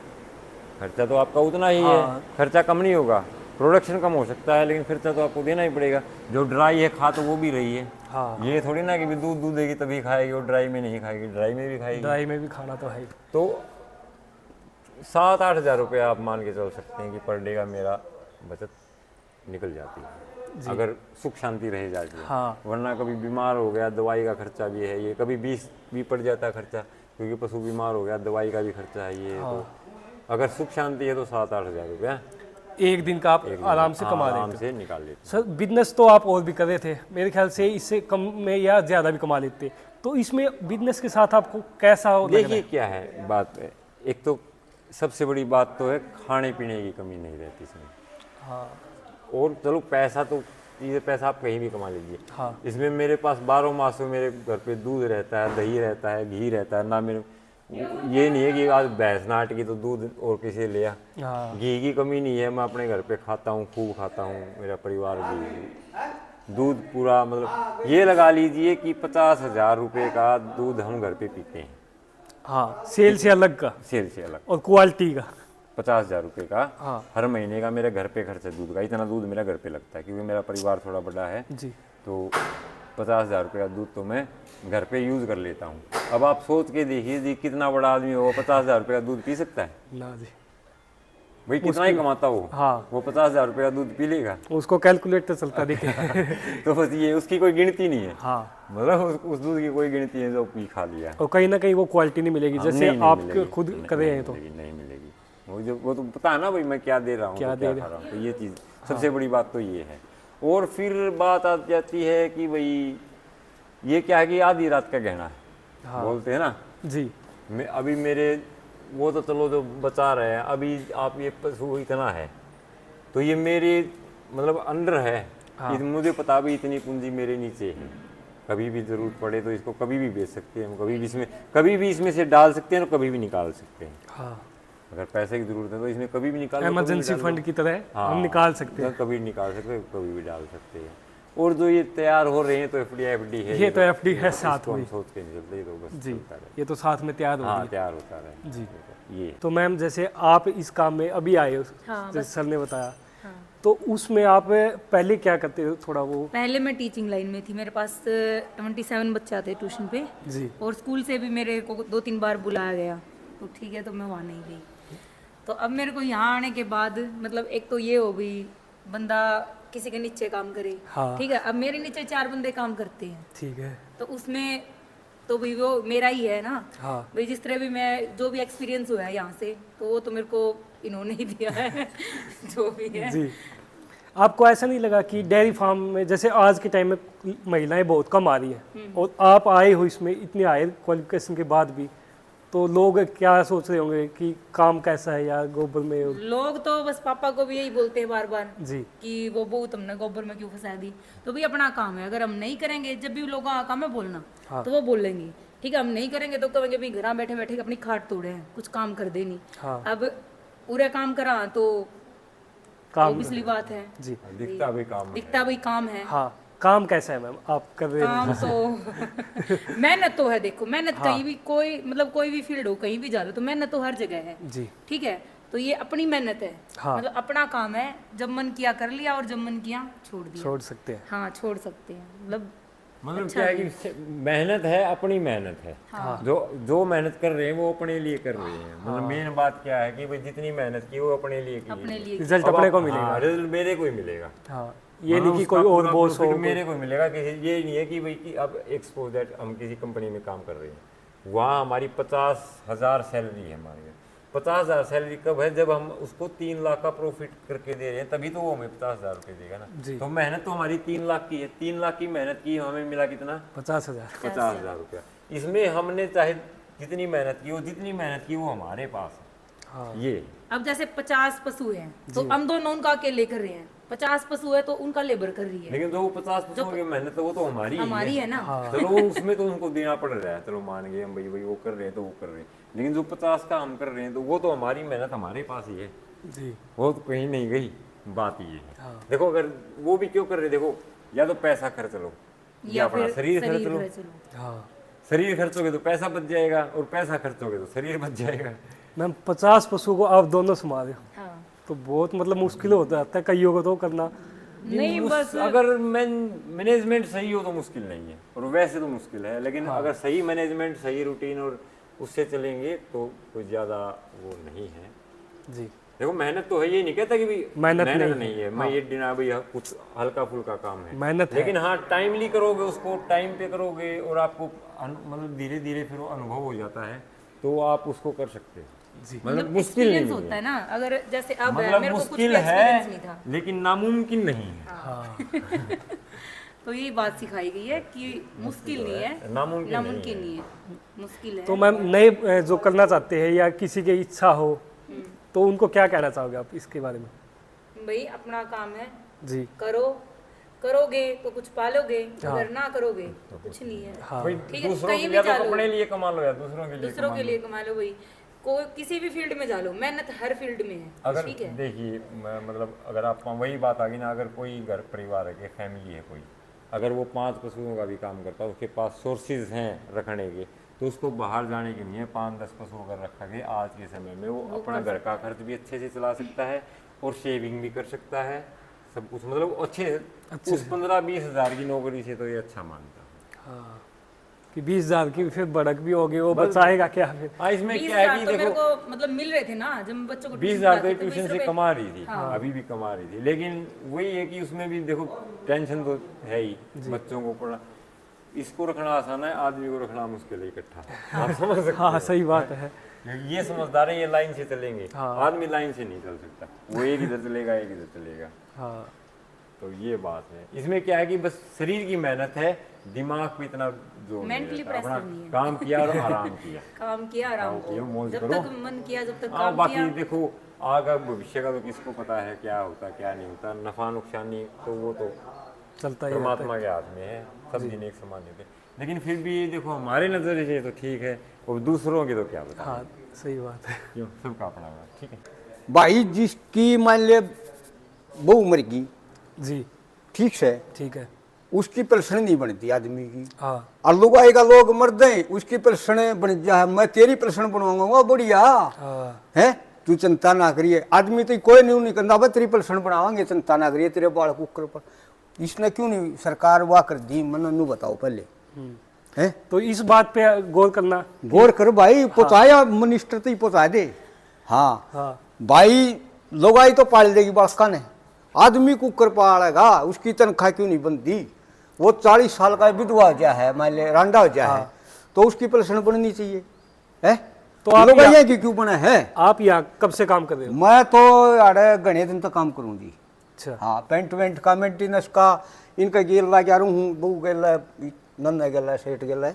खर्चा तो आपका उतना ही हाँ। है, खर्चा कम नहीं होगा, प्रोडक्शन कम हो सकता है लेकिन खर्चा तो आपको देना ही पड़ेगा। जो ड्राई है खा तो वो भी रही है, हाँ ये थोड़ी ना कि भी दूध दूध देगी तभी खाएगी और ड्राई में नहीं खाएगी, ड्राई में भी खाएगी। ड्राई में भी खाना तो है ही। तो 7-8 हज़ार रुपये आप मान के चल सकते हैं कि पर डे का मेरा बचत निकल जाती है अगर सुख शांति रह जाती है। हाँ वरना कभी बीमार हो गया, दवाई का खर्चा भी है, ये कभी 20 भी पड़ जाता है खर्चा, क्योंकि पशु बीमार हो गया, दवाई का भी खर्चा है ये। तो अगर सुख शांति है तो 7-8 हज़ार रुपया एक दिन का आप आराम से कमा आराम लेते से निकाल लेते हैं। सर। बिजनेस तो आप और भी कर रहे थे मेरे ख्याल से, इससे कम में या ज़्यादा भी कमा लेते, तो इसमें बिजनेस के साथ आपको कैसा लग रहा देखिए है? क्या है बात, एक तो सबसे बड़ी बात तो है खाने पीने की कमी नहीं रहती इसमें। हाँ और चलो पैसा तो ये पैसा आप कहीं भी कमा लीजिए, हाँ इसमें मेरे पास 12 मासों मेरे घर पे दूध रहता है, दही रहता है, घी रहता है ना। मेरे ये नहीं है कि आज भैंस नाट की तो दूध और किसी लिया, हाँ घी की कमी नहीं है, मैं अपने घर पे खाता हूँ, खूब खाता हूँ, मेरा परिवार भी दूध पूरा, मतलब ये लगा लीजिए कि 50,000 रुपये का दूध हम घर पे पीते हैं, हाँ सेल से अलग का सेल से अलग। और क्वालिटी का। 50,000 रुपये का हाँ हर महीने का मेरे घर पे खर्च है दूध का, इतना दूध मेरा घर पे लगता है क्योंकि मेरा परिवार थोड़ा बड़ा है। जी तो 50,000 रुपये का दूध तो मैं घर पे यूज़ कर लेता हूँ। अब आप सोच के देखिए जी कितना बड़ा आदमी हो 50,000 रुपये का दूध पी सकता है? ना जी, भाई कितना ही कमाता हो, हाँ वो 50,000 रुपये का दूध पी लेगा? उसको कैलकुलेटर चलता देखिए। तो बस ये उसकी कोई गिनती नहीं है, हाँ मतलब उस दूध की कोई गिनती है जो पी खा लिया। और कहीं ना कहीं वो क्वालिटी नहीं मिलेगी जैसे नहीं आप मिलेगी, खुद नहीं कर रहे हैं तो। मिलेगी, नहीं मिलेगी। वो तो पता है ना भाई मैं क्या दे रहा हूँ, क्या तो क्या दे खा रहा हूँ, तो ये चीज़ सबसे बड़ी बात तो ये है। और फिर बात आ जाती है कि भाई ये क्या है कि आधी रात का गहना है, हाँ बोलते हैं ना। जी मैं अभी मेरे वो तो चलो जो बचा रहे हैं, अभी आप ये पशु इतना है तो ये मेरे मतलब अंडर है, हाँ। मुझे पता भी इतनी पूंजी मेरे नीचे है, कभी भी ज़रूरत पड़े तो इसको कभी भी बेच सकते हैं हम, कभी भी इसमें से डाल सकते हैं और कभी भी निकाल सकते हैं। हाँ अगर पैसे की ज़रूरत है तो इसमें कभी भी निकाल लो, इमरजेंसी कभी भी डाल फंड लो। की तरह हाँ, हम निकाल सकते हैं। कभी निकाल सकते हैं, कभी भी डाल सकते हैं। और जो ये तैयार हो रहे हैं तो एफडी है, ये तो एफडी है साथ इसको हम में सोच के नहीं चलते, ये तो बस जी, चलता रहे। ये तो साथ में तैयार हो हाँ रही तैयार होता रहे है जी। ये। तो मैम जैसे आप इस काम में अभी आए हो, हाँ, जैसे सर ने बताया, हाँ। तो उसमें आप पहले क्या करते हो थोड़ा वो? पहले मैं टीचिंग लाइन में थी, मेरे पास 27 बच्चे आते ट्यूशन पे, जी और स्कूल से भी मेरे को 2-3 बार बुलाया गया, तो ठीक है तो मैं वहाँ नहीं गई। तो अब मेरे को यहाँ आने के बाद मतलब एक तो ये हो गई बंदा किसी के नीचे काम करे, हाँ। ठीक है। अब मेरे नीचे 4 बंदे काम करते हैं, ठीक है। तो उसमें तो भाई वो मेरा ही है ना, हाँ भाई जिस तरह भी मैं जो भी एक्सपीरियंस हुआ है यहाँ से, तो वो तो मेरे को इन्होंने ही दिया है जो भी है जी। आपको ऐसा नहीं लगा कि डेयरी फार्म में जैसे आज के टाइम में महिलाएं बहुत कम आ रही हैं और आप आए हो इसमें इतने हायर क्वालिफिकेशन के बाद भी, तो लोग क्या सोच रहे होंगे कि काम कैसा है यार गोबर में? लोग तो बस पापा को भी यही बोलते हैं बार बार जी कि वो बहू तुमने गोबर में क्यों फंसा दी। तो भी अपना काम है, अगर हम नहीं करेंगे, जब भी लोगों का काम है बोलना, हाँ। तो वो बोलेंगे, ठीक है। हम नहीं करेंगे तो कहेंगे भाई घर बैठे बैठे अपनी खाट तोड़े हैं, कुछ काम कर दे नहीं। हाँ। अब पूरे काम करा तो काम ऑब्वियसली बात है, जी दिखता भी काम दिखता भाई काम है। हाँ। काम कैसा है मैम आप कर रहे काम तो मेहनत तो है, देखो मेहनत कहीं भी कोई मतलब कोई भी फील्ड हो, कहीं भी जा रहे हो तो मेहनत तो हर जगह है, जी ठीक है। तो ये अपनी मेहनत है, हाँ। मतलब अपना काम है, जब मन किया कर लिया और जब मन किया छोड़ दिया। छोड़ सकते हैं? हाँ छोड़ सकते हैं, मतलब क्या है कि मेहनत है, अपनी मेहनत है। हाँ। जो मेहनत कर रहे हैं वो अपने लिए कर रहे हैं। मतलब मेन बात क्या है कि भाई जितनी मेहनत की वो अपने लिए की अपने है। लिए रिजल्ट अब अपने आप- को मिलेगा। हाँ, रिजल्ट मेरे को ही मिलेगा। हाँ, ये नहीं कि उसका कोई और पूरा बॉस हो। profit मेरे को मिलेगा कि ये नहीं है कि भाई कि अब एक्सपोज दैट हम किसी कंपनी में काम कर रहे हैं, वहाँ हमारी 50,000 सैलरी है हमारी। 50,000 सैलरी कब है? जब हम उसको 3 लाख का प्रॉफिट करके दे रहे हैं, तभी तो वो हमें 50,000 रुपये देगा ना। जी। तो मेहनत तो हमारी 3 लाख की है, 3 लाख की मेहनत की, हमें मिला कितना? 50,000। 50,000 रुपया। इसमें हमने चाहे जितनी मेहनत की हो, जितनी मेहनत की वो हमारे पास है। हाँ ये अब जैसे 50 पशु हैं तो हम दोनों उनका अकेले कर रहे हैं, 50 पशु है तो उनका लेबर कर रही है, लेकिन जो वो 50 पशुओं की मेहनत है वो तो हमारी ही हमारी है ना। चलो उसमें तो उनको देना पड़ रहा है, चलो मान गए हम, भाई वो कर रहे हैं तो वो कर रहे हैं, लेकिन जो 50 का हम कर रहे हैं तो वो तो हमारी मेहनत हमारे पास ही है, जी वो तो कहीं नहीं गई। बात ये है। हाँ। देखो अगर वो भी क्यों कर रहे हैं, देखो या तो पैसा खर्च लो या अपना शरीर खर्च लो। हाँ शरीर खर्चोगे तो पैसा बच जाएगा, और पैसा खर्चोगे तो शरीर बच जाएगा। मैम 50 पशु को आप दोनों संभाल रहे हो, हाँ। तो बहुत मतलब मुश्किल होता है कईयों को तो करना। नहीं बस अगर मैनेजमेंट सही हो तो मुश्किल नहीं है, और वैसे तो मुश्किल है, लेकिन अगर सही मैनेजमेंट, सही रूटीन और उससे चलेंगे तो कोई ज़्यादा वो नहीं है जी। देखो मेहनत तो है, ये नहीं कहता कि भी मेहनत नहीं है, मैं ये डिना भाई कुछ हल्का फुल्का काम है, मेहनत है। लेकिन हाँ टाइमली करोगे उसको, टाइम पे करोगे और आपको मतलब धीरे धीरे फिर वो अनुभव हो जाता है तो आप उसको कर सकते हो जी। मतलब मुश्किल नहीं होता है है ना, अगर जैसे अब मतलब मेरे को कुछ मुश्किल भी experience नहीं है था। लेकिन नामुमकिन नहीं है। हाँ तो यही बात सिखाई गई है कि मुश्किल नहीं है, नामुमकिन नहीं है, मुश्किल है। तो मैम नए जो करना चाहते हैं या किसी की इच्छा हो तो उनको क्या कहना चाहोगे आप इसके बारे में? भाई अपना काम है जी करोगे तो कुछ पालोगे, अगर ना करोगे तो कुछ नहीं है। हाँ भाई ठीक है, दूसरों कहीं के भी लिए तो जा लो। अपने लिए कमा लो या दूसरों के लिए कमा लो भाई, कोई किसी भी फील्ड में जा लो, मेहनत हर फील्ड में है। अगर ठीक है, देखिए मतलब अगर आप वही बात आ गई ना, अगर कोई घर परिवार है, फैमिली है कोई, अगर वो 5 पशुओं का भी काम करता है, उसके पास सोर्सेज हैं रखने के, तो उसको बाहर जाने के लिए 5-10 पशु अगर रखा गया आज के समय में वो अपना घर का खर्च भी अच्छे से चला सकता है और सेविंग भी कर सकता है, सब कुछ मतलब अच्छे उस 15-20 हज़ार की नौकरी से तो ये अच्छा मानता है। हाँ कि 20,000 की फिर बढ़क भी होगी, वो बचाएगा क्या फिर? हाँ इसमें 20,000 क्या है कि तो मेरे देखो को मतलब मिल रहे थे ना जब मैं बच्चों को 20,000 तो ट्यूशन ट्यूशन से कमा रही थी, अभी भी कमा रही थी, लेकिन वही है कि उसमें भी देखो टेंशन तो है ही, बच्चों को पढ़ा, इसको रखना आसान है, आदमी को रखना मुश्किल है इकट्ठा। आप समझ सकते हाँ सही बात है। हो ये समझदार है, ये लाइन से चलेंगे, आदमी लाइन से नहीं चल सकता, वो एक इधर चलेगा एक इधर चलेगा। हाँ तो ये बात है, इसमें क्या है कि बस शरीर की मेहनत है, दिमाग पे इतना जोर नहीं Mentally रहता, pressure अपना नहीं है। काम किया और आराम किया। काम किया आराम किया, मौज जब करो। तक मन किया, जब तक हाँ काम बाकी किया। देखो आगे भविष्य का तो किसको पता है क्या होता क्या नहीं होता, नफा नुकसानी तो वो तो चलता ही रहता है। परमात्मा के हाथ में है, सब दिन एक समान नहीं थे, लेकिन फिर भी देखो हमारे नजरिए से तो ठीक है, और दूसरों की तो क्या पता। हाँ सही बात है। क्यों सबका अपना अपना, ठीक है। भाई जिसकी मान ले बहू मर गई, जी ठीक है, ठीक है। उसकी पेंशन नहीं बनती आदमी की, हाँ और लोग आएगा लोग मर दें उसकी पेंशन बन जाए, मैं तेरी पेंशन बनवाऊंगा, वो बढ़िया हाँ है, तू चिंता ना करिए। आदमी तो कोई नहीं कहता भाई तेरी पेंशन बनावांगे, चिंता ना करिए, तेरे बाल कुकर पर। इसने क्यों नहीं सरकार वाह कर दी, मन बताओ पहले है। तो इस बात पे गौर करना। गौर कर भाई, पहुंचाया मिनिस्टर तो ही पहुंचा दे। हाँ हाँ भाई लोग आई तो पाल देगी बालका ने, आदमी कुकर पालेगा, उसकी तनख्वाह क्यों नहीं बनती? वो 40 साल का विधवा हो जाए है, मान ले रांडा हो जाए है, तो उसकी पेंशन बननी चाहिए है। तो आप लोग यहाँ की क्यों बना है? आप यहाँ कब से काम कर रहे हो? मैं तो अरे घने दिन तक काम करूँगी। अच्छा हाँ पेंट वेंट का मेंटेनेंस का इनका गेल ला गया हूँ, बहू गेल नन्ना गेल सेठ गेल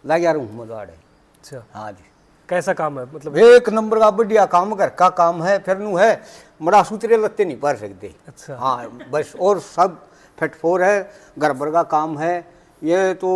ला गया हूँ मैं तो आड़े। अच्छा हाँ जी कैसा काम है मतलब? एक नंबर का बढ़िया काम, घर का काम है, फिर नू है बड़ा सूत्रे लत्ते नहीं पार सकते। अच्छा हाँ बस, और सब फटफोर है, घर भर का काम है ये तो।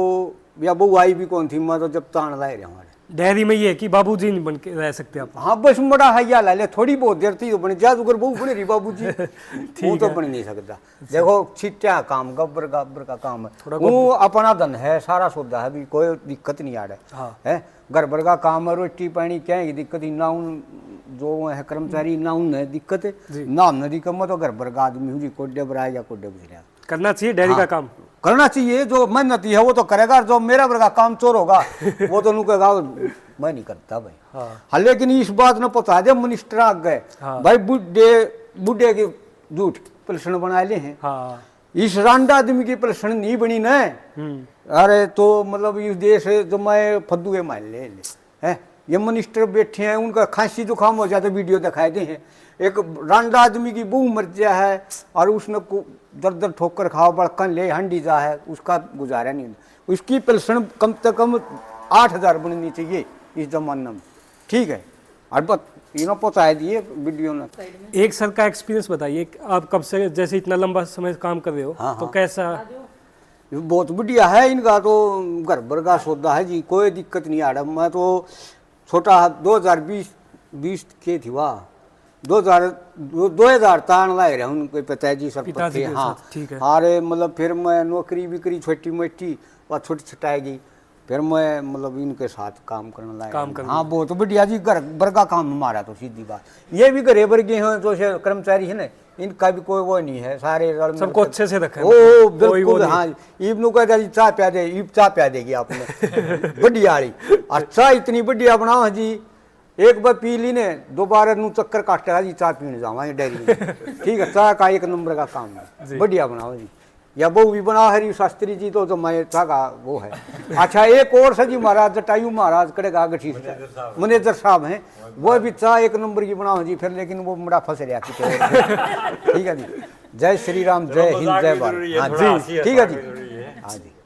या बहू आई भी कौन थी, मैं तो जब तान लाए रहे हमारे डेयरी में ये है कि बाबूजी नहीं बन के रह सकते आप? हाँ बस बड़ा है या ले थोड़ी बहुत देर थी तो बन जा, अगर बहू बने रही बाबू जी वो तो बन नहीं सकता। देखो छिट्टा काम, गब्बर गब्बर का काम है, वो अपना धन है, सारा सौदा है, भी कोई दिक्कत नहीं आ रहा हाँ। है। घर भर का काम है, रोटी पानी क्या की दिक्कत ही ना, उन जो है कर्मचारी ना उन दिक्कत है ना हमने दिक्कत। मैं तो घर भर का आदमी हूँ जी, कोडे बराए या कोडे बुझ करना चाहिए डेयरी का काम। करना चाहिए, जो मेहनती है वो तो करेगा, जो मेरा वर्गा काम चोर होगा वो तो कहेगा मैं नहीं करता भाई। हाँ लेकिन इस बात ने पता जब मिनिस्टर आ गए भाई, बुढ़े की झूठ पेंशन बना ले हैं। हाँ इस रांडा आदमी की पेंशन नहीं बनी न, अरे तो मतलब इस देश जो मैं फद्दू मान ले है। ये मिनिस्टर बैठे हैं, उनका खांसी जुकाम हो जाता वीडियो दिखाए दे हैं, एक रांडा आदमी की बहू मर जा है और उसने दर दर ठोकर खाओ बड़कन ले हंडी जा है, उसका गुजारा नहीं होता। उसकी पेंशन कम से कम 8,000 बननी चाहिए इस जमाने में, ठीक है। और बस इन्हों पहुँचा दिए वीडियो ने। एक सर का एक्सपीरियंस बताइए, आप कब से जैसे इतना लंबा समय काम कर रहे हो? हाँ, तो हाँ। कैसा? बहुत बढ़िया है इनका तो, घर भर का सौदा है जी, कोई दिक्कत नहीं आ रहा। मैं तो छोटा 2020 के थी वाह, 2000 तान लाए रहे उनके पिताजी सरपंच पिताजी थे के हाँ साथ, ठीक है। अरे मतलब फिर मैं नौकरी भी करी छोटी मोटी और छोटी छटाएगी फिर मैं मतलब इनके साथ काम करने लगा काम करने हाँ बहुत बढ़िया जी घर वर्गा काम हमारा तो सीधी बात ये भी घरे वर्गे हैं तो से कर्मचारी है ना इनका भी कोई वो नहीं है सारे सबको अच्छे से रखा है, ओ मतलब कोई वो बिल्कुल नहीं। हाँ ईब नु कहता जी चाय पिया दे ईब चाय पिया देगी आपने बढ़िया वाली अच्छा इतनी बढ़िया बनाओ जी एक बार पी ली ने दोबारा नु चक्कर काटेगा जी चाय पीने जावा डेयरी में ठीक है चाय का एक नंबर का काम है बढ़िया बनाओ जी या वो भी बना हरी शास्त्री जी तो मैं चाह का वो है अच्छा एक और सजी महाराज जटायु महाराज कड़ेगा गठी मैनेजर साहब हैं वो भी चाह एक नंबर की बनाओ जी फिर लेकिन वो बड़ा फंस रहा ठीक है जी जय श्री राम जय हिंद जय भारत हाँ जी ठीक है जी हाँ जी।